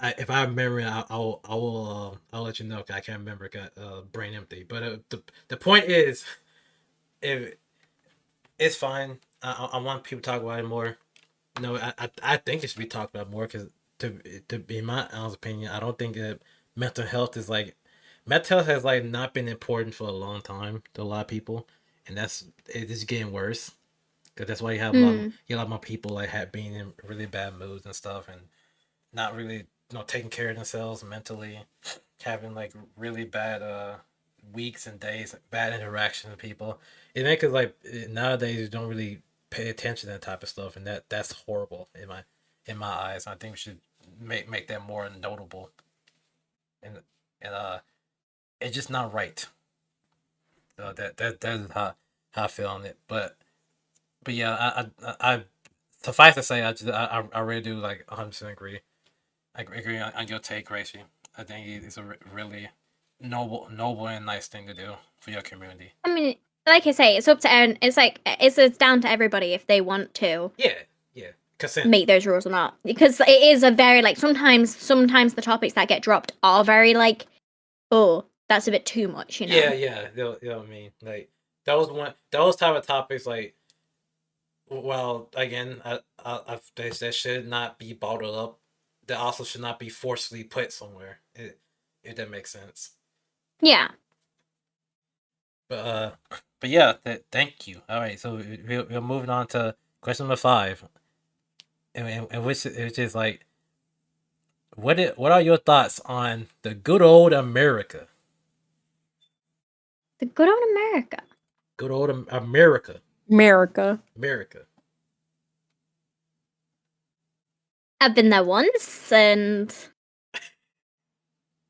If I remember, I'll let you know. 'Cause I can't remember. Got brain empty. But the point is, if it's fine. I want people to talk about it more. No, I think it should be talked about more because to be my honest opinion, I don't think that mental health is like mental health has like not been important for a long time to a lot of people, and it's getting worse because that's why Mm. you have a lot more people like being in really bad moods and stuff and not really taking care of themselves mentally, having like really bad weeks and days, bad interaction with people. It makes it like nowadays you don't really pay attention to that type of stuff, and that's horrible in my eyes. I think we should make that more notable, and it's just not right. So that is how I feel on it. But yeah, I suffice to say, I really do like 100% agree. I agree on your take, Rayshii. I think it's a really noble and nice thing to do for your community. I mean, like I say, it's up to everyone. It's like it's down to everybody if they want to Yeah. Consent. make those rules or not, because it is a very like sometimes the topics that get dropped are very like, oh, that's a bit too much, you know. Yeah. You know what I mean? Like those type of topics. Like, well, again, they should not be bottled up. They also should not be forcibly put somewhere. If that makes sense. Yeah. But yeah, thank you. All right, so we're moving on to question number 5, and which is like, what are your thoughts on the good old America? The good old America. Good old America. America. I've been there once, and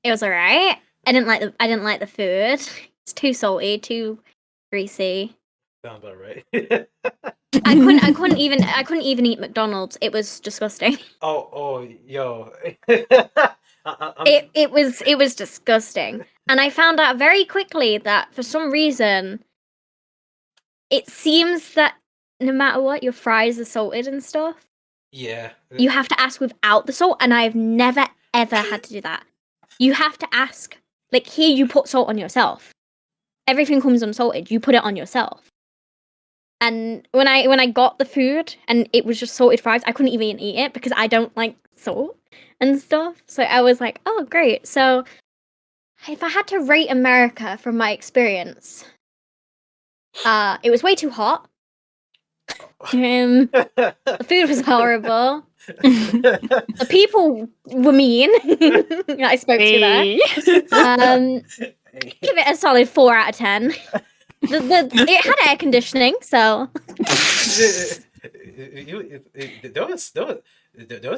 it was alright. I didn't like the food. It's too salty, too greasy. Sounds about right. I couldn't even eat McDonald's. It was disgusting. Oh, yo. It was disgusting. And I found out very quickly that for some reason it seems that no matter what, your fries are salted and stuff. Yeah. You have to ask without the salt, and I've never ever had to do that. You have to ask. Like here you put salt on yourself. Everything comes unsalted. You put it on yourself. And when I got the food and it was just salted fries, I couldn't even eat it because I don't like salt and stuff. So I was like, oh great. So if I had to rate America from my experience, it was way too hot. The food was horrible. The people were mean. I spoke to that. Give it a solid 4 out of 10. It had air conditioning, so.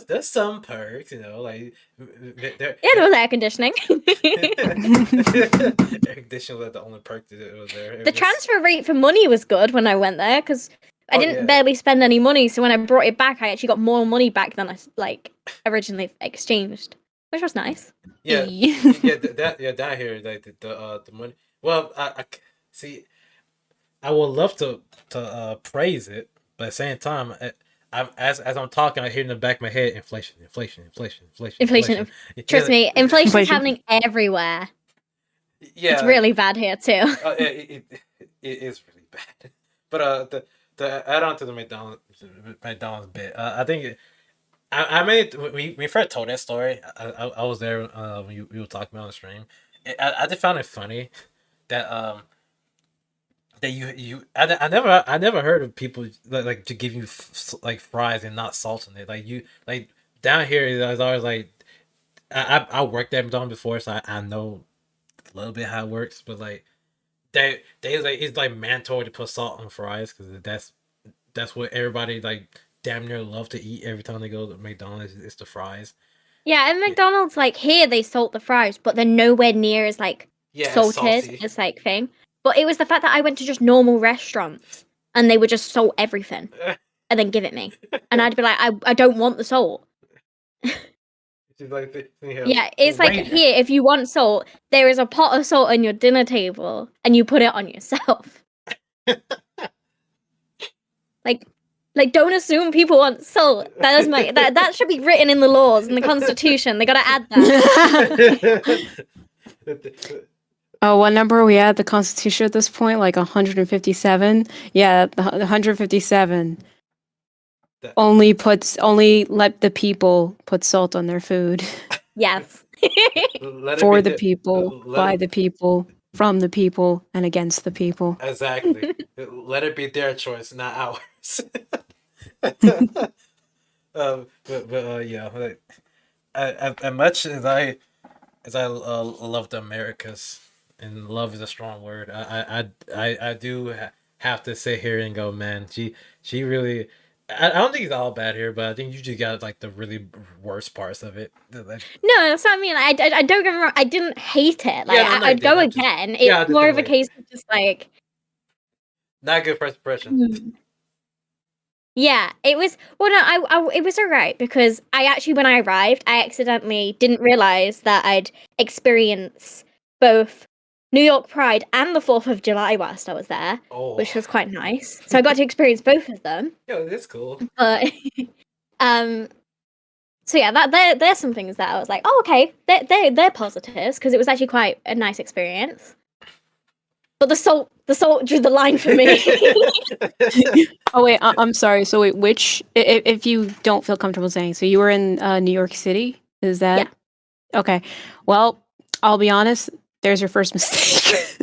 There's some perks, you know, like there was air conditioning. Air conditioning was the only perk that was there. The transfer rate for money was good when I went there because I didn't barely spend any money. So when I brought it back, I actually got more money back than I originally exchanged, which was nice. Yeah, down here like the money. Well, I see. I would love to praise it, but at the same time, as I'm talking, I hear in the back of my head inflation. Trust me, inflation's happening everywhere. Yeah, it's really bad here too. It is really bad. But the add on to the McDonald's bit, I think I made we first told that story. I was there when you were talking about on the stream. I just found it funny that that I never heard of people like to give you like fries and not salt in it. Like you like down here, I was always like I worked at McDonald's before, so I know a little bit how it works. But like they like it's like mandatory to put salt on fries because that's what everybody like damn near love to eat every time they go to McDonald's. It's the fries. Yeah, and McDonald's like here they salt the fries, but they're nowhere near as like salted as like thing. But it was the fact that I went to just normal restaurants and they would just salt everything and then give it me, and I'd be like, I don't want the salt. Yeah, it's like here, if you want salt, there is a pot of salt on your dinner table, and you put it on yourself. like, don't assume people want salt. That is that should be written in the laws in the Constitution. They gotta add that. Oh, what number are we at the Constitution at this point? Like 157? Yeah, the 157. Only let the people put salt on their food. Yes. For the people, by the people, from the people, and against the people. Exactly. Let it be their choice, not ours. Yeah. Like, as much as I love the Americas, and love is a strong word. I do have to sit here and go, man. She really. I don't think it's all bad here, but I think you just got like the really worst parts of it. No, that's what I mean. I don't get me wrong. I didn't hate it. Like I'd go again. It's more of a case of just like not good first impression. Yeah, it was. Well, no, it was alright because I actually, when I arrived, I accidentally didn't realize that I'd experience both New York Pride and the 4th of July whilst I was there, which was quite nice. So I got to experience both of them. Yo, that's cool. But so yeah, there's some things that I was like, oh, okay, they're positives, because it was actually quite a nice experience. But the salt drew the line for me. Oh wait, I'm sorry. So wait, which, if you don't feel comfortable saying, so you were in New York City? Is that? Yeah. Okay. Well, I'll be honest. There's your first mistake.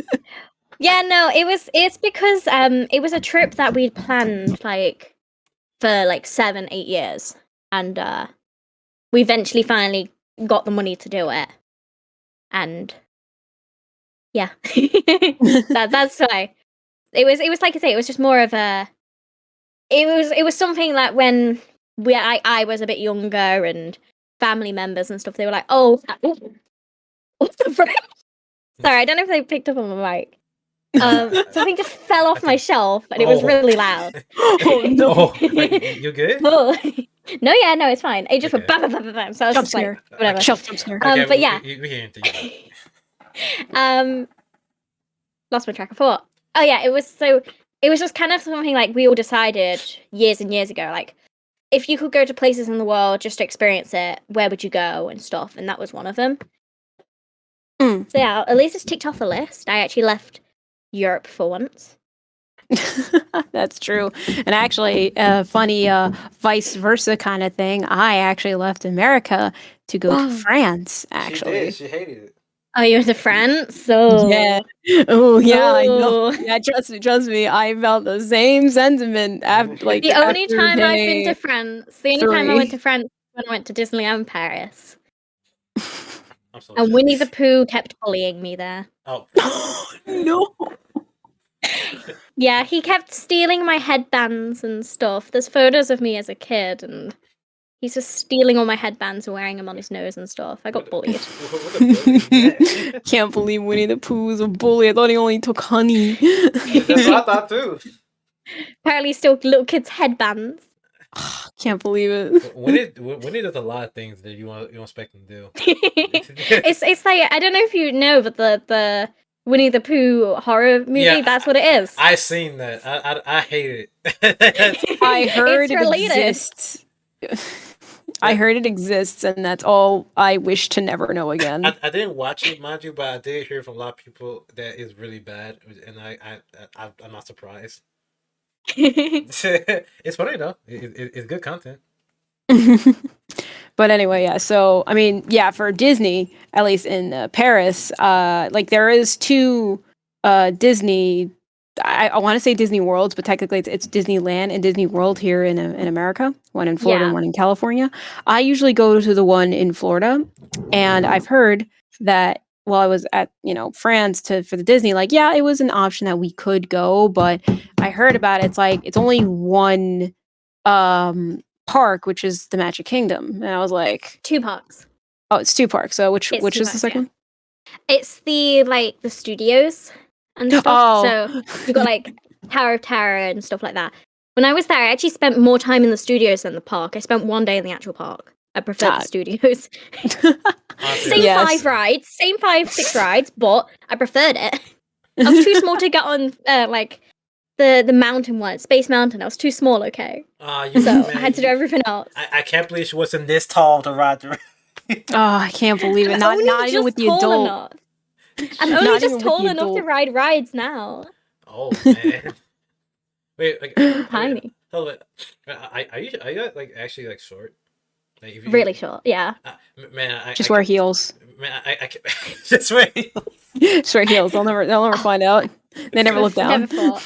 Yeah, no, it's because it was a trip that we'd planned like for like 7-8 years, and we eventually finally got the money to do it, and yeah, that's why it was like I say, it was just more of a it was something that when I was a bit younger and family members and stuff, they were like, oh, what the frick? Sorry, I don't know if they picked up on my mic. Something just fell off my shelf and it was really loud. Oh no! Wait, you good? No, no, it's fine. It just went bam, bam, bam, bam. So I was just like, whatever. Jump scare. Okay, but yeah, we hearing things. Lost my track of thought. Oh yeah, it was just kind of something like we all decided years and years ago, like if you could go to places in the world just to experience it, where would you go and stuff, and that was one of them. So yeah, at least it's ticked off the list. I actually left Europe for once. That's true. And actually, funny vice versa kind of thing. I actually left America to go to France. Actually, she hated it. Oh, you went to France? Oh. Yeah. Oh, yeah. I know. Yeah, trust me. I felt the same sentiment after like the only after time I've been to day France. The only time I 3. went to France when I went to Disneyland Paris. I'm so And jealous. Winnie the Pooh kept bullying me there. Oh. No. Yeah, he kept stealing my headbands and stuff. There's photos of me as a kid, and he's just stealing all my headbands and wearing them on his nose and stuff. I got bullied. What a bully. Can't believe Winnie the Pooh was a bully. I thought he only took honey. That's what I thought too. Apparently, he stole little kids' headbands. Can't believe it. Winnie does a lot of things that you don't expect him to do. It's like, I don't know if you know, but the Winnie the Pooh horror movie, that's what it is. I seen that. I hate it. I heard It's it related. exists. I heard it exists, and that's all I wish to never know again. I didn't watch it, mind you, but I did hear from a lot of people that it's really bad, and I'm not surprised. It's funny though. It's good content. But anyway, yeah. So I mean, yeah, for Disney, at least in Paris, like there is 2 Disney. I want to say Disney Worlds, but technically it's Disneyland and Disney World here in America. One in Florida and one in California. I usually go to the one in Florida, and I've heard that while I was at France for the Disney, like yeah, it was an option that we could go, but I heard about it. It's like it's only one park, which is the Magic Kingdom, and I was like 2 parks. Oh, it's 2 parks. So which is the second one? It's the studios and stuff. Oh. So you got like Tower of Terror and stuff like that. When I was there, I actually spent more time in the studios than the park. I spent 1 day in the actual park. I prefer the studios. Same 5 rides, same 5-6 rides, but I preferred it. I was too small to get on like the mountain one, Space Mountain. I was too small, okay? So I had to do everything else. I can't believe she wasn't this tall to ride the Oh, I can't believe it. Not even with the adult. Enough. I'm only just tall enough to ride rides now. Oh man. Wait, like tiny. Hold on. Are you like actually like short? Like, if you, really short, yeah. Man, just wear heels. Man, I just wear heels. Just wear heels. They'll never find out. They never look down. Never thought.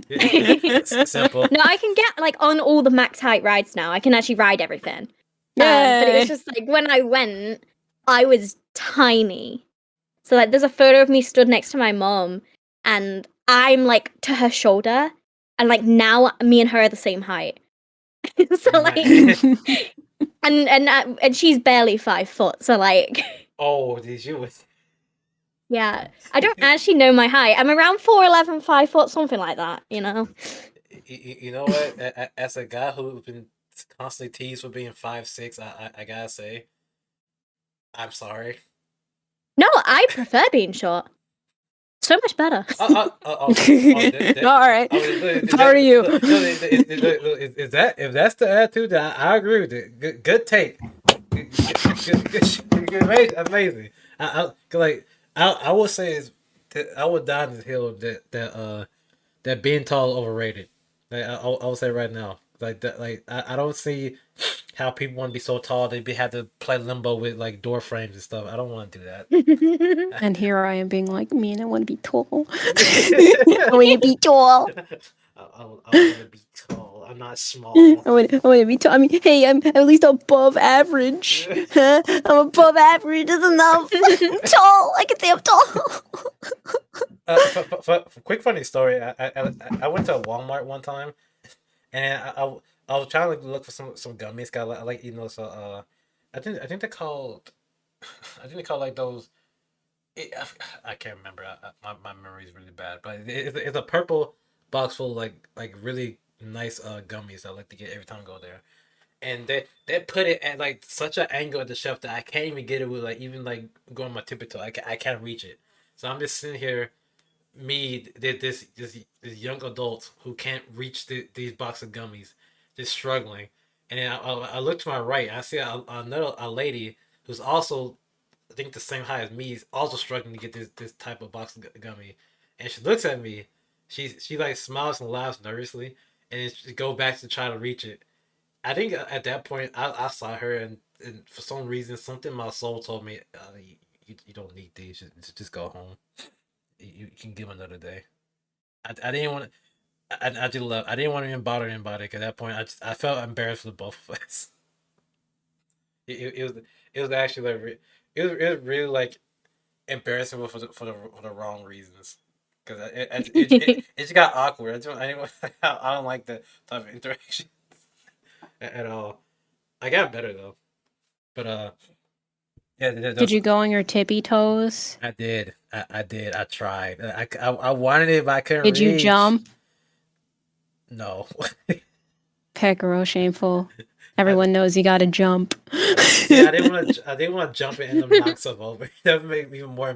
It's simple. No, I can get like on all the max height rides now. I can actually ride everything. But it was just like when I went, I was tiny. So like, there's a photo of me stood next to my mom, and I'm like to her shoulder, and like now me and her are the same height. So like, and she's barely 5 foot. So like, oh, did you? Yeah, I don't actually know my height. I'm around 4'11", 5 foot, something like that. You know. You know what? As a guy who's been constantly teased for being 5'6", I gotta say, I'm sorry. No, I prefer being short. So much better. All right. Power to you. If that's the attitude, I agree with it. Good take. Amazing. I would say is I would die on this hill that being tall is overrated. Like I would say right now, like that, like I don't see how people want to be so tall they have to play limbo with like door frames and stuff. I don't want to do that. And here I am being like, man, I want to be tall. I want to be tall. I want to be tall. I'm not small. I want to be tall. I mean, hey, I'm at least above average. Huh? I'm above average. That's enough. Tall. I can say I'm tall. For quick funny story, I went to a Walmart one time, and I was trying to look for some gummies. Cause I like so I think they're called I think they call like those. I can't remember. My memory is really bad, but it's a purple box full of like really nice gummies I like to get every time I go there. And they put it at like such an angle at the shelf that I can't even get it with like even like going my tippy toe. I can't reach it. So I'm just sitting here, this young adult who can't reach these box of gummies, just struggling. And then I look to my right. I see another a lady who's also I think the same height as me is also struggling to get this type of box of gummy. And she looks at me. She like smiles and laughs nervously, and then she go back to try to reach it. I think at that point I saw her, and for some reason something in my soul told me you don't need these. Just go home. You can give them another day. I didn't want to. I did love. I didn't want to even bother anybody. 'Cause at that point, I felt embarrassed for both of us. It was actually like it was really like embarrassing for the wrong reasons. Because it just got awkward. I don't like that type of interaction at all. I got better though, but yeah. Did you go on your tippy toes? I did. I did. I tried. I wanted it, but I couldn't. Did you reach. jump? No. Pekaro, shameful. Everyone knows you gotta jump. Yeah, I didn't want to jump in and them knock stuff over. That would make even more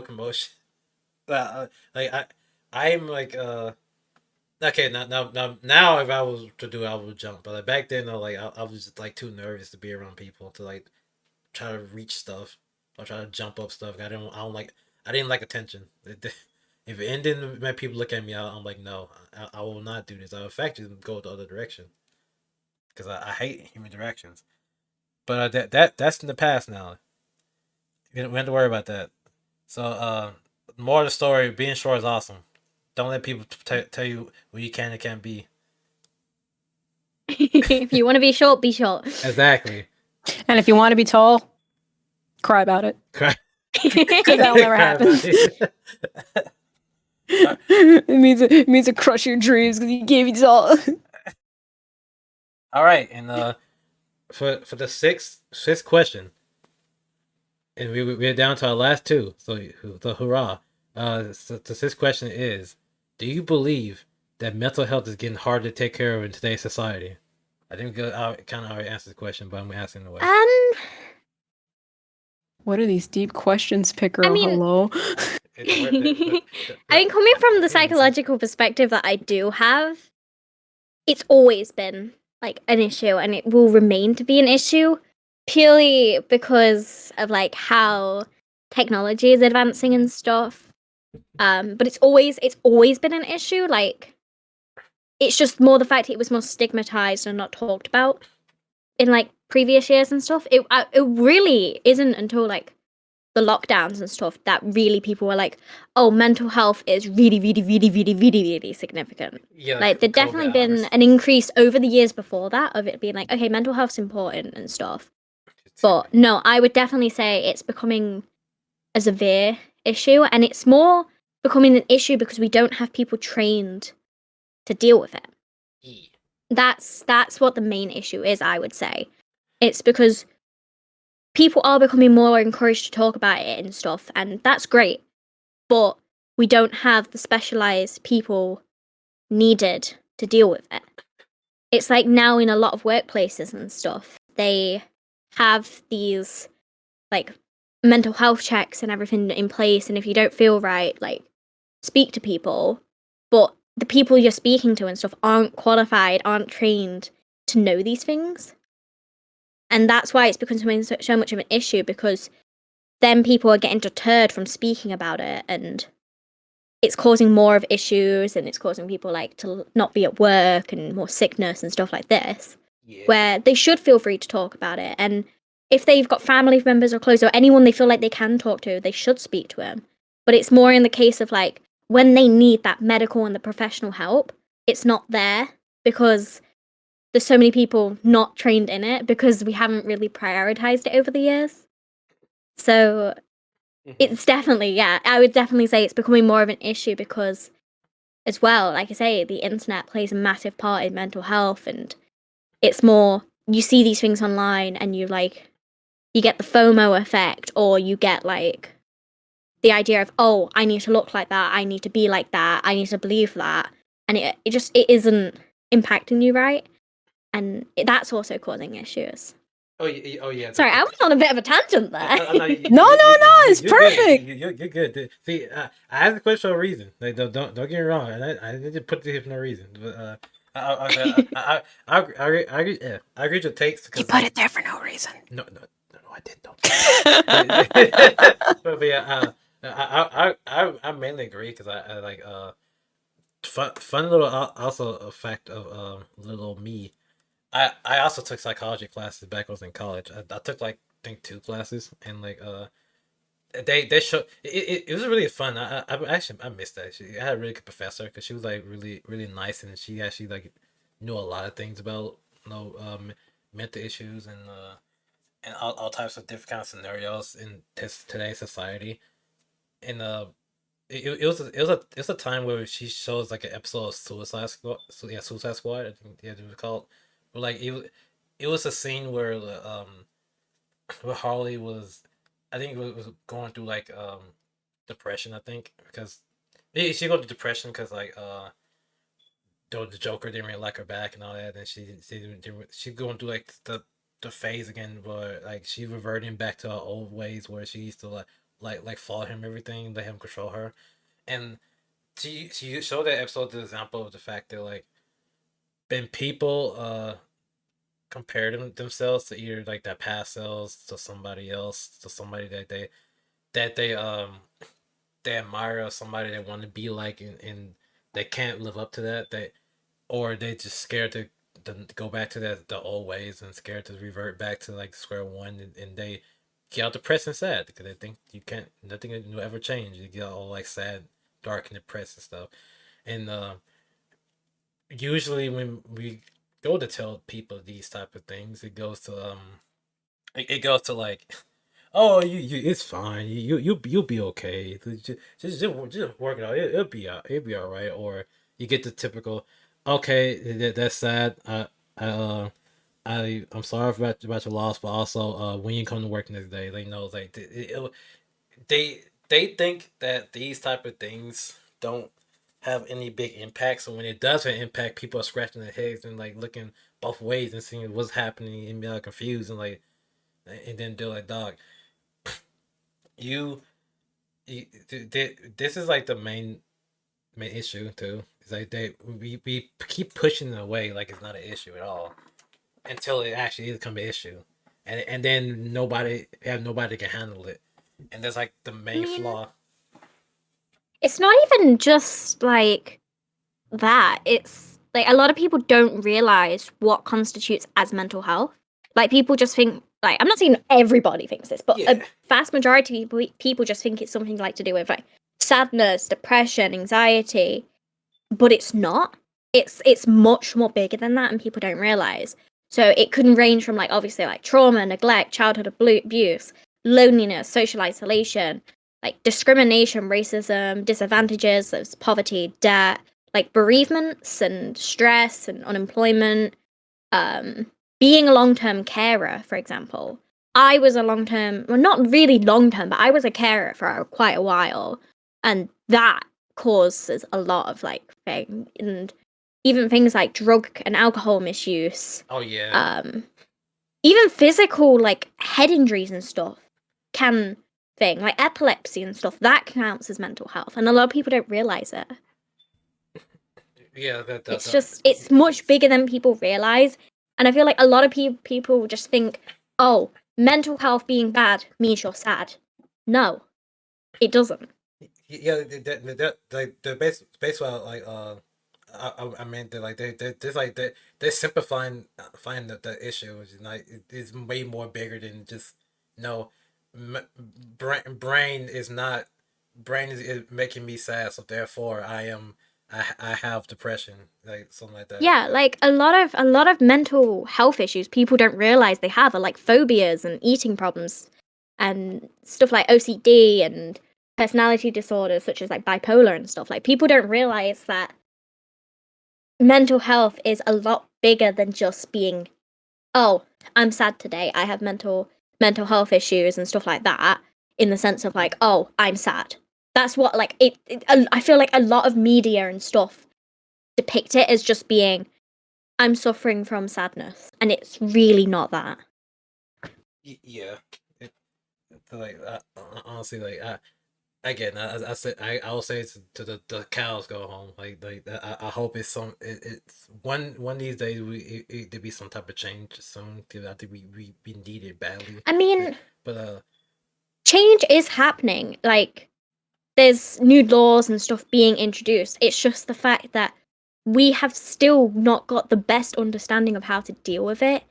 commotion. Like I'm like okay now if I was to do it, I would jump. But like back then though, like I was just like too nervous to be around people to like try to reach stuff or try to jump up stuff. I didn't like attention. If it ended when people look at me, I'm like no, I will not do this. I will in fact just go the other direction because I hate human interactions. But that's in the past now. We don't have to worry about that. So more of the story: being short is awesome. Don't let people tell you what you can and can't be. If you want to be short, be short. Exactly. And if you want to be tall, cry about it. Cry. That'll never happen. It means to crush your dreams because you gave it all. All right, and for the sixth question, and we're down to our last two. So hurrah! So the sixth question is: do you believe that mental health is getting harder to take care of in today's society? I think I kind of already answered the question, but I'm asking anyway. What are these deep questions, Picker? I mean- Hello. I mean, coming from the psychological perspective that I do have, it's always been like an issue, and it will remain to be an issue purely because of like how technology is advancing and stuff. But it's always been an issue. Like, it's just more the fact it was more stigmatized and not talked about in like previous years and stuff. It really isn't until like the lockdowns and stuff that really people were like, oh, mental health is really, really, really, really, really, really significant. Yeah, like there'd definitely been an increase over the years before that of it being like, okay, mental health's important and stuff. But no, I would definitely say it's becoming a severe issue, and it's more becoming an issue because we don't have people trained to deal with it. Yeah. That's what the main issue is, I would say. It's because people are becoming more encouraged to talk about it and stuff, and that's great. But we don't have the specialized people needed to deal with it. It's like now in a lot of workplaces and stuff, they have these like mental health checks and everything in place, and if you don't feel right, like, speak to people. But the people you're speaking to and stuff aren't qualified, aren't trained to know these things. And that's why it's become so much of an issue, because then people are getting deterred from speaking about it, and it's causing more of issues, and it's causing people like to not be at work and more sickness and stuff like this, where they should feel free to talk about it. And if they've got family members or close or anyone they feel like they can talk to, they should speak to them. But it's more in the case of like when they need that medical and the professional help, it's not there because there's so many people not trained in it because we haven't really prioritized it over the years. So it's definitely, I would definitely say it's becoming more of an issue because, as well, like I say, the internet plays a massive part in mental health, and it's more, you see these things online and you get the FOMO effect, or you get like the idea of, oh, I need to look like that, I need to be like that, I need to believe that, and it isn't impacting you right, and that's also causing issues. Oh yeah. Sorry, I went on a bit of a tangent there. No, it's perfect. You're good. See, I asked the question for a reason. Like, don't get me wrong. And I didn't put it here for no reason. But I agree. Yeah, I agree with your takes. You put it there for no reason. No, I didn't. Don't. But yeah, I mainly agree because I like fun little also a fact of little me. I also took psychology classes back when I was in college. I took like I think 2 classes, and like they show it was really fun. I missed that. I had a really good professor because she was like really nice, and she actually like knew a lot of things about mental issues and all types of different kind of scenarios in today's society. And it was a time where she shows like an episode of Suicide Squad. So yeah, Suicide Squad. I think it was called. But like it was a scene where Harley was, I think it was going through like depression. I think because she go to depression because like the Joker didn't really like her back and all that, and she going through like the phase again where like she reverting back to her old ways where she used to like follow him everything, let him control her, and she showed that episode the example of the fact that like when people compare themselves to either like their past selves to somebody else, to somebody that they admire, or somebody they want to be like, and they can't live up to that, or they just scared to go back to the old ways and scared to revert back to like square one, and they get all depressed and sad because they think nothing will ever change. You get all like sad, dark, and depressed and stuff. And usually when we go to tell people these type of things, it goes to it goes to like, oh, you it's fine, you'll be okay, just work it out, it'll be all right. Or you get the typical, okay, that's sad, I'm sorry about your loss, but also when you come to work next day, they know like they think that these type of things don't have any big impact. So when it does have an impact, people are scratching their heads and like looking both ways and seeing what's happening and being confused, and like, and then they're like, dog, you, this is like the main issue too. It's like we keep pushing it away like it's not an issue at all until it actually is become an issue, and then nobody can handle it, and that's like the main flaw. It's not even just like that. It's like a lot of people don't realize what constitutes as mental health. Like people just think, like, I'm not saying everybody thinks this, but a vast majority of people just think it's something like to do with like sadness, depression, anxiety, but it's not. It's much more bigger than that, and people don't realize. So it can range from like obviously like trauma, neglect, childhood abuse, loneliness, social isolation, like discrimination, racism, disadvantages, there's poverty, debt, like bereavements and stress and unemployment, being a long-term carer, for example. I was a long-term, well, not really long-term, but I was a carer for quite a while, and that causes a lot of like thing, and even things like drug and alcohol misuse. Oh yeah. Even physical like head injuries and stuff can thing, like epilepsy and stuff, that counts as mental health, and a lot of people don't realize it. Yeah, It's much bigger than people realize, and I feel like a lot of people just think, oh, mental health being bad means you're sad. No, it doesn't. Yeah, like the basically like I meant that like they just like they're simplifying find the issue is like it's way more bigger than just no brain is not is making me sad, so therefore I have depression, like something like that. Yeah, like a lot of mental health issues people don't realize they have are like phobias and eating problems and stuff like OCD and personality disorders such as like bipolar and stuff. Like people don't realize that mental health is a lot bigger than just being, oh, I'm sad today. I have mental health issues and stuff like that, in the sense of like, oh, I'm sad. That's what like I feel like a lot of media and stuff depict it as just being, I'm suffering from sadness, and it's really not that. Yeah, it, like honestly, like again, I said I will say to the cows go home. Like I hope it's it's one of these days there be some type of change soon, because I think we need it badly. I mean, But change is happening. Like, there's new laws and stuff being introduced. It's just the fact that we have still not got the best understanding of how to deal with it.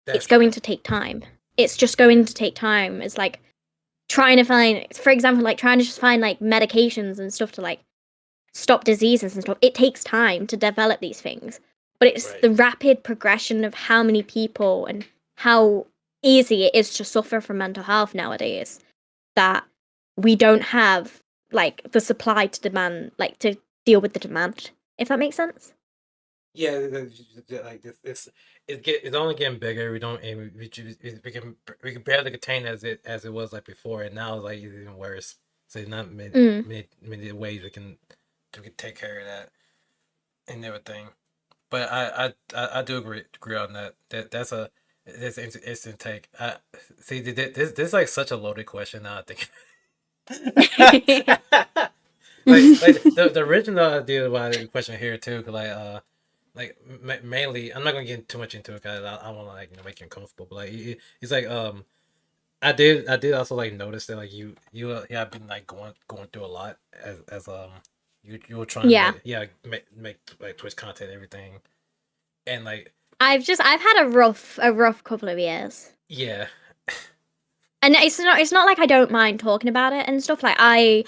It's going to take time. It's just going to take time. It's like trying to find, for example, like trying to just find like medications and stuff to like stop diseases and stuff. It takes time to develop these things, but it's Right. the rapid progression of how many people and how easy it is to suffer from mental health nowadays that we don't have like the supply to demand, like to deal with the demand, if that makes sense. Yeah, like it's only getting bigger. We don't and we can barely contain as it was like before, and now like it's even worse. So it's not Mm. many ways we can take care of that and everything. But I do agree on that. That's a that's an instant take. I see this is like such a loaded question now. I think. Like the original idea about the question here too, 'cause like mainly I'm not gonna get too much into it because I want to like make you uncomfortable, but like it's like I did also like notice that like you have been like going through a lot as you were trying to Yeah. like make like Twitch content and everything, and like I've had a rough couple of years. yeah. And it's not like I don't mind talking about it and stuff. Like I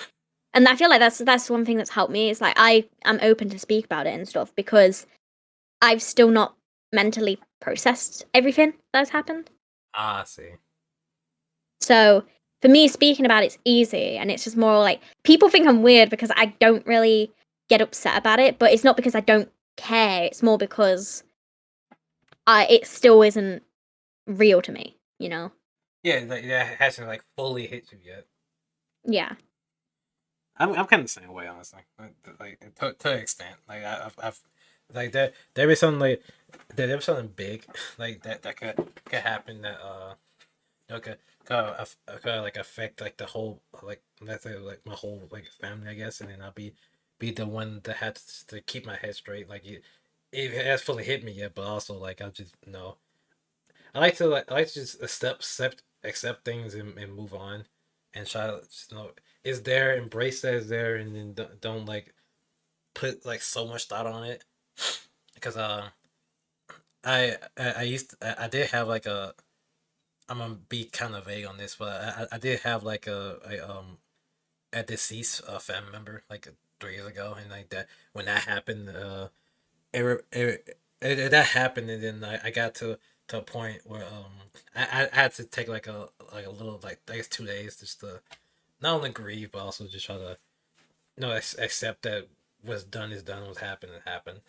feel like that's one thing that's helped me. Is like I am open to speak about it and stuff because I've still not mentally processed everything that's happened. I see. So for me, speaking about it's easy, and it's just more like people think I'm weird because I don't really get upset about it, but it's not because I don't care. It's more because it still isn't real to me, you know? Yeah, like that hasn't like fully hit you yet. Yeah. I'm kind of the same way, honestly. Like to an extent, like I've like there be something like there was something big like that could happen that could like affect like the whole like let's say like my whole like family, I guess, and then I'll be the one that had to keep my head straight. Like it has fully hit me yet, but also like I'll just no. I like to just accept things and move on, and try to just is there, embrace that is there, and then don't like put like so much thought on it, because I used I did have like a, I'm gonna be kind of vague on this, but I did have like a deceased family member like 3 years ago, and like that when that happened, that happened, and then I got to a point where I had to take like a little like I guess 2 days just to not only grieve but also just try to accept that what's done is done, what's happened has happened.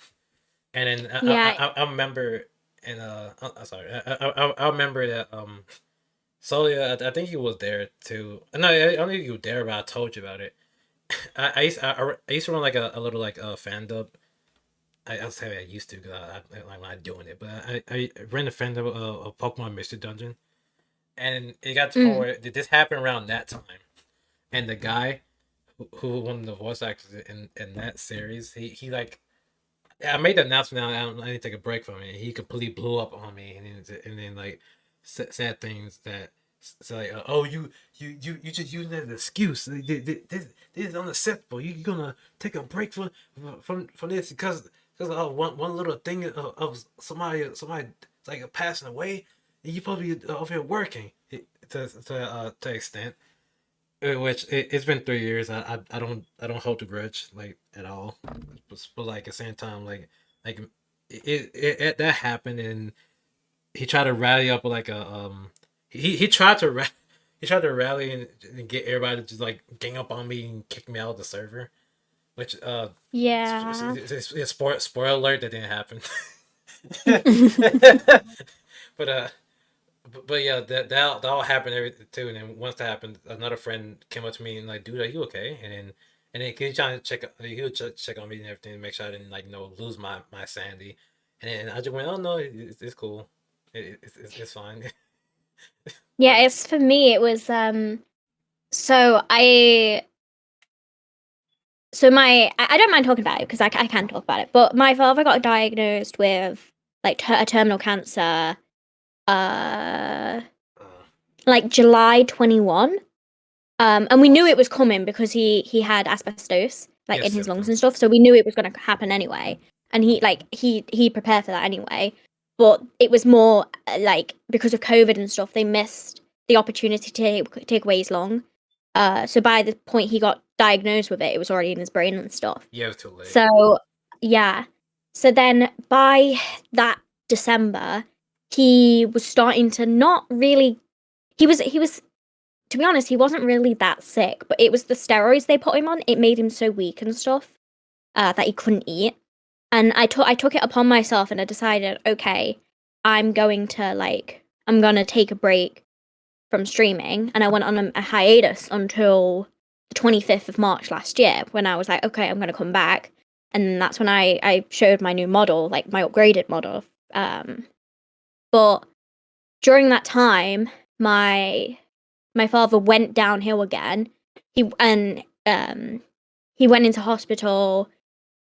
And then Yeah. I remember, and I'm sorry, I remember that so yeah, I think he was there too. No, I don't think you were there, but I told you about it. I used to run like a little like fan dub. I'll say I used to because I'm not doing it, but I ran a fan of Pokemon Mystery Dungeon, and it got to the point Mm. where did this happen around that time, and the guy who one of the voice actors in that series, he like I made the announcement. I need to take a break from it. He completely blew up on me, and then like said things that so like oh you just using that as an excuse. This is unacceptable. You're gonna take a break from this because of one little thing of somebody like passing away. And you probably over here working to extent. Which it's been 3 years. I don't hold a grudge like at all. But like at the same time, like that happened, and he tried to rally up like a he tried to he tried to rally and get everybody to just like gang up on me and kick me out of the server. Which Yeah. spoiler alert, that didn't happen. but but yeah, that all happened too. And then once that happened, another friend came up to me and like, "Dude, are you okay?" And then he trying to check, he would check on me and everything, make sure I didn't like lose my sanity. And then I just went, "Oh no, it's cool, it's fine." Yeah, it's for me it was so I so my I don't mind talking about it because I can talk about it, but my father got diagnosed with like a terminal cancer uh uh, like July 21. And we knew it was coming because he had asbestos he like has in his lungs and symptoms. stuff, so we knew it was going to happen anyway. And he prepared for that anyway. But it was more like because of COVID and stuff, they missed the opportunity to take away his lung. So by the point he got diagnosed with it, it was already in his brain and stuff. Yeah, it was too late. So yeah. So then by that December, he was starting to not really. He was to be honest, he wasn't really that sick, but it was the steroids they put him on. It made him so weak and stuff that he couldn't eat. And I took it upon myself, and I decided, okay, I'm gonna take a break from streaming, and I went on a hiatus until the 25th of March last year, when I was like, okay, I'm gonna come back, and that's when I showed my new model, like my upgraded model. But during that time, my father went downhill again. He went into hospital,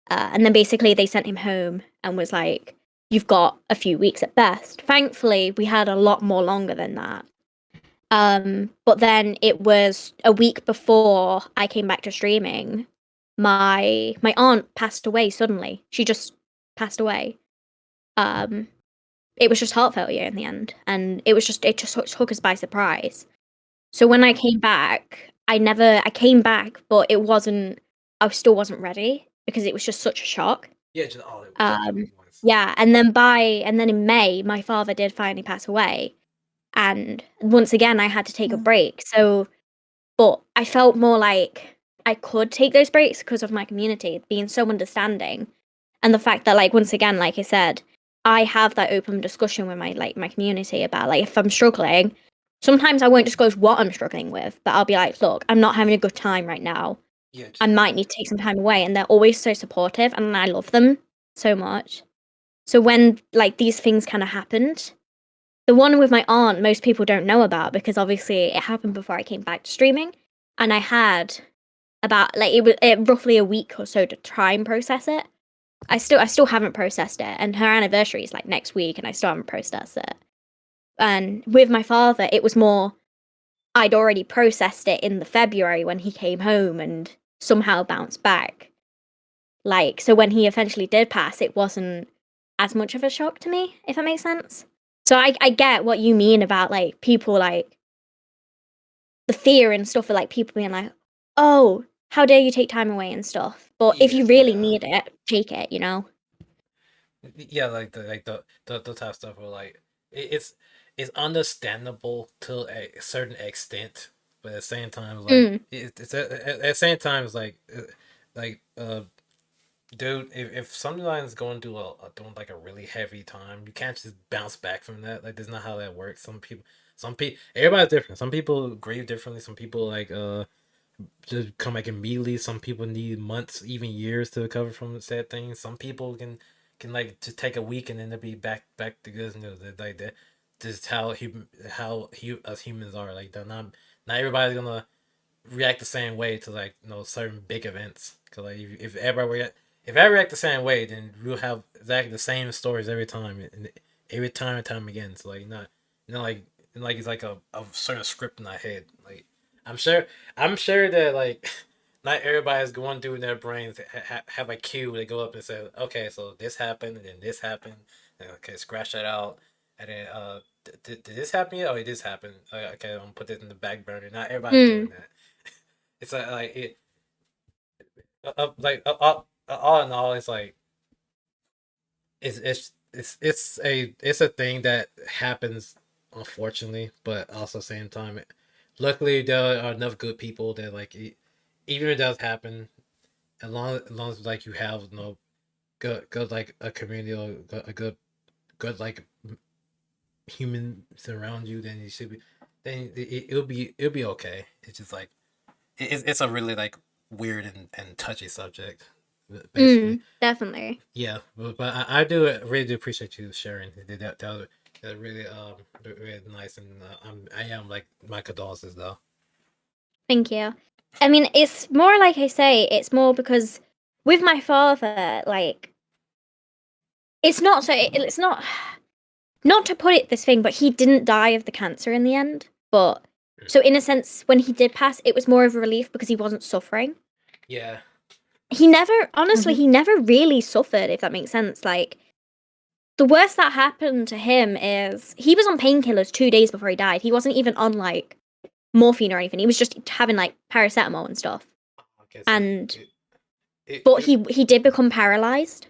and then basically they sent him home and was like, "You've got a few weeks at best." Thankfully, we had a lot more longer than that. But then it was a week before I came back to streaming. My aunt passed away suddenly. She just passed away. Um, it was just heart failure in the end, and it just took us by surprise. So when I came back, I came back, but I still wasn't ready because it was just such a shock. Yeah, just all at Um, once. yeah, and then in May, my father did finally pass away, and once again, I had to take a break. So, but I felt more like I could take those breaks because of my community being so understanding, and the fact that, like, once again, like I said, I have that open discussion with my community about, like, if I'm struggling, sometimes I won't disclose what I'm struggling with, but I'll be like, look, I'm not having a good time right now. Yeah, I might need to take some time away, and they're always so supportive, and I love them so much. So when like these things kind of happened, the one with my aunt, most people don't know about because obviously it happened before I came back to streaming, and I had about like roughly a week or so to try and process it. I still haven't processed it, and her anniversary is like next week, and I still haven't processed it. And with my father, it was more I'd already processed it in the February when he came home and somehow bounced back. Like, so when he eventually did pass, it wasn't as much of a shock to me, if that makes sense. So I get what you mean about like people like the fear and stuff of like people being like, oh, how dare you take time away and stuff. But if yeah, you really yeah. need it, take it, you know? Yeah, the type of stuff where like it's understandable to a certain extent, but at the same time, like Mm, at the same time, it's like dude, if someone's going through doing like a really heavy time, you can't just bounce back from that. Like that's not how that works. Some people, everybody's different. Some people grieve differently. Some people just come back immediately. Some people need months, even years to recover from sad things. Some people can like just take a week and then they'll be back to good news. Like that, just how us humans are. Like they're not everybody's gonna react the same way to like certain big events. Cause like if everybody if I react the same way, then we'll have exactly the same stories every time and every time and time again. So like not like it's like a sort of script in my head. Like I'm sure that like not everybody's going through in their brains have a cue. They go up and say, okay, so this happened and then this happened. And, okay, scratch that out. And then did this happen yet? Oh, it did happen. Okay, I'm gonna put this in the back burner. Not everybody's doing that. It's like it all in all, it's like it's a thing that happens unfortunately, but also same time, luckily there are enough good people that like even if it does happen, as long as like you have good like a community or a good like humans around you, then you should be then it'll be okay. It's just like it's a really like weird and touchy subject, basically. Definitely. Yeah, but I do really do appreciate you sharing. That really really nice, and I am like my condolences though. Thank you. I mean, it's more like I say, it's more because with my father, like, it's not so, it's not to put it this thing, but he didn't die of the cancer in the end. But, so in a sense, when he did pass, it was more of a relief because he wasn't suffering. Yeah. He never, honestly, he never really suffered, if that makes sense. Like, the worst that happened to him is he was on painkillers 2 days before he died. He wasn't even on, like, morphine or anything. He was just having, like, paracetamol and stuff. Okay, so And but he did become paralyzed,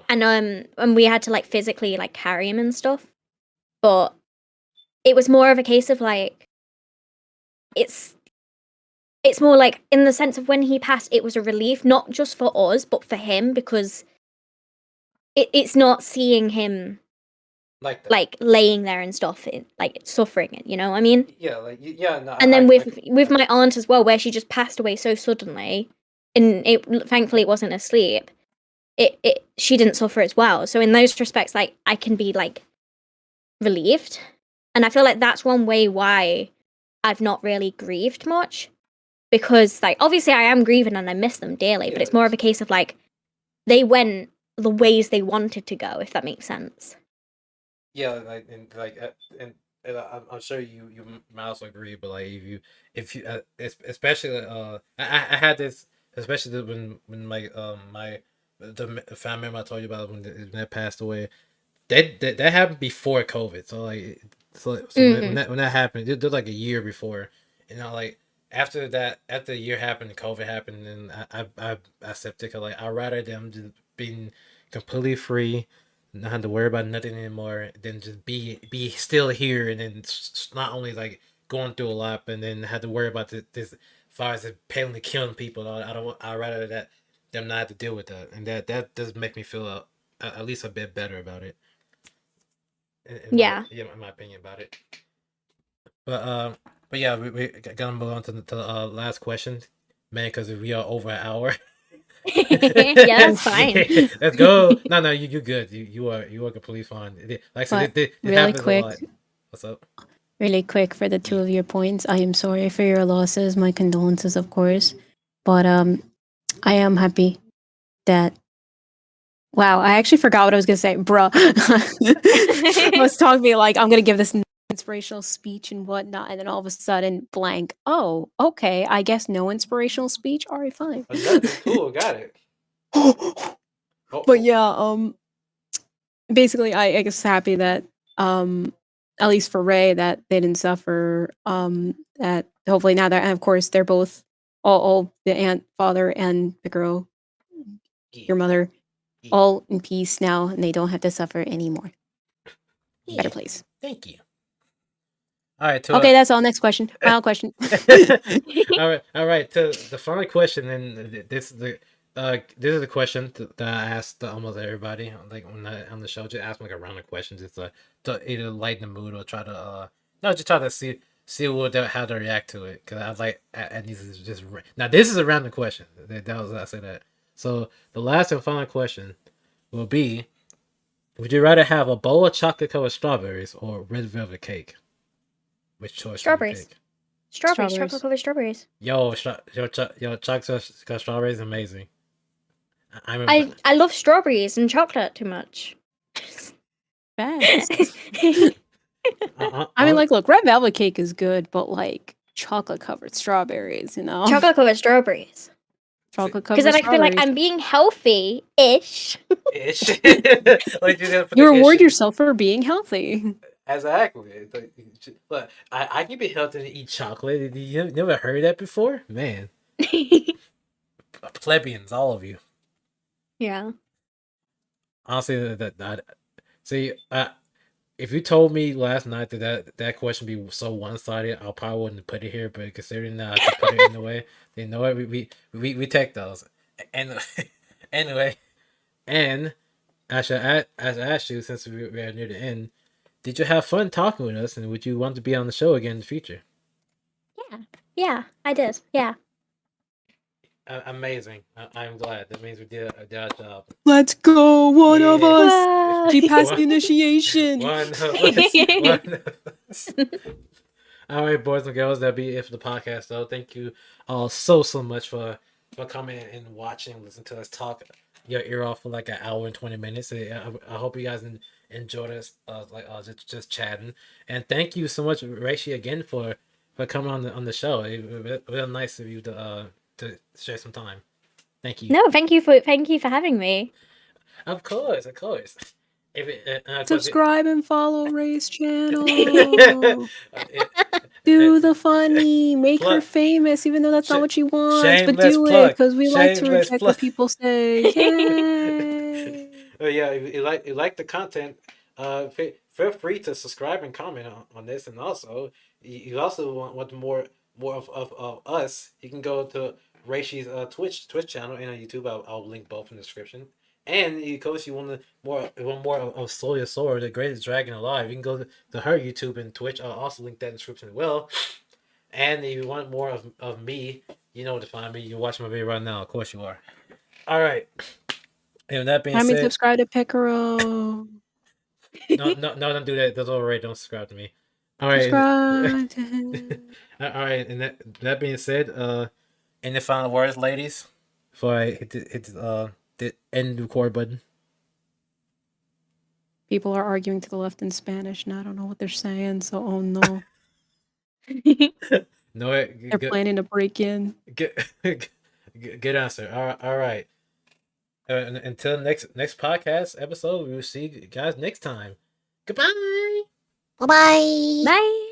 and we had to like physically like carry him and stuff. But it was more of a case of like it's more like in the sense of when he passed, it was a relief, not just for us but for him, because it's not seeing him like that. like laying there and stuff, like suffering it. You know what I mean? Yeah, like yeah. No, And then with my aunt as well, where she just passed away so suddenly, and thankfully it wasn't asleep. She didn't suffer as well. So in those respects, like I can be like relieved, and I feel like that's one way why I've not really grieved much, because like obviously I am grieving and I miss them dearly, but it's more of a case of like they went the ways they wanted to go, if that makes sense. Yeah, and I'm sure you might also agree, but like if you especially I had this, especially when my the family member I told you about when that passed away, that happened before COVID. So like when that happened, it was like a year before. You know, like after the year happened, COVID happened, and I accepted. Like I'd rather them just being completely free, not have to worry about nothing anymore, than just be still here and then not only like going through a lot, and then have to worry about this as far as it painfully killing people. I don't. I'd rather that them not have to deal with that, and that does make me feel at least a bit better about it. Yeah. In my opinion about it. But but yeah, we gotta move on to the last question, man, because we are over an hour. Yeah, that's fine. Let's go. No, you good. You are completely fine. Like I said, But it really happens quick, a lot. What's up? really quick for the two of your points. I am sorry for your losses. My condolences, of course. But I am happy that. Wow, I actually forgot what I was gonna say, bruh. Was talking to me like I'm gonna give this inspirational speech and whatnot, and then all of a sudden, blank. Oh, okay. I guess no inspirational speech. All right, fine. Nothing. Cool. Got it. But yeah, basically, I guess happy that at least for Ray that they didn't suffer. That hopefully now that, and of course they're both all the aunt, father, and the girl, your mother, all in peace now, and they don't have to suffer anymore. Yeah. Better place. Thank you. All right. Okay, that's all. Next question. Final question. All right. To the final question, and this is the question that I asked almost everybody. Like when on the show, just ask me like a round of questions. It's to either lighten the mood or try to no, just try to see how to react to it. Cause I was like, I need to just now. This is a random question. That was I said that. So the last and final question will be: would you rather have a bowl of chocolate covered strawberries or red velvet cake? Which choice would you Strawberries. pick? Strawberries, Strawberries. chocolate covered strawberries. Yo, chocolate got strawberries, amazing. I remember. I love strawberries and chocolate too much. Fast. I I mean, like, look, red velvet cake is good, but like chocolate covered strawberries, you know, Chocolate covered strawberries. chocolate covered. Because then I feel like strawberries. I'm being healthy-ish. ish. Like you gotta put You the reward ish. yourself for being healthy. Exactly. It's like, look, I can be healthy and eat chocolate. You never heard that before, man? Plebeians, all of you. Yeah. Honestly, that see, if you told me last night that question be so one sided, I probably wouldn't put it here. But considering that I could put it in the way, you know what? We take those. And anyway, and I should ask you, since we are near the end, did you have fun talking with us, and would you want to be on the show again in the future? Yeah, I did. Yeah. Amazing. I'm glad. That means we did our job. Let's go, one of Yeah. us. Wow. She passed One- the initiation. One of us. One of us. All right, boys and girls, that'll be it for the podcast. Though, thank you all so much for coming and watching, and listening to us talk your ear off for like an hour and 20 minutes. I hope you guys enjoyed us, just chatting. And thank you so much, Rayshii, again for coming on the show. It was real nice of you to share some time. Thank you. No, thank you for having me. Of course. If it, Subscribe and follow Ray's channel. it- Do the funny, make her Plug. famous, even though that's not what she wants. But Shameless do it plug. because we like to Shameless reject plug. what people say. Yay! Yeah, if you like the content, feel free to subscribe and comment on this. And also, you also want more of us. You can go to Rayshii's Twitch channel and on YouTube. I'll link both in the description. And of course, you want more of Soya Sora, the greatest dragon alive. You can go to her YouTube and Twitch. I'll also link that in the description as well. And if you want more of me, you know where to find me. You're watching my video right now. Of course you are. All right. And with that being I mean, said, subscribe to Picaro. no, don't do that. That's alright. Don't subscribe to me. All right. Subscribe to him. All right. And that being said, any final words, ladies, before I hit the end record button. People are arguing to the left in Spanish, and I don't know what they're saying. So, oh no, No, they're planning to break in. good answer. All right. Until next podcast episode, we will see you guys next time. Goodbye. Bye. Bye.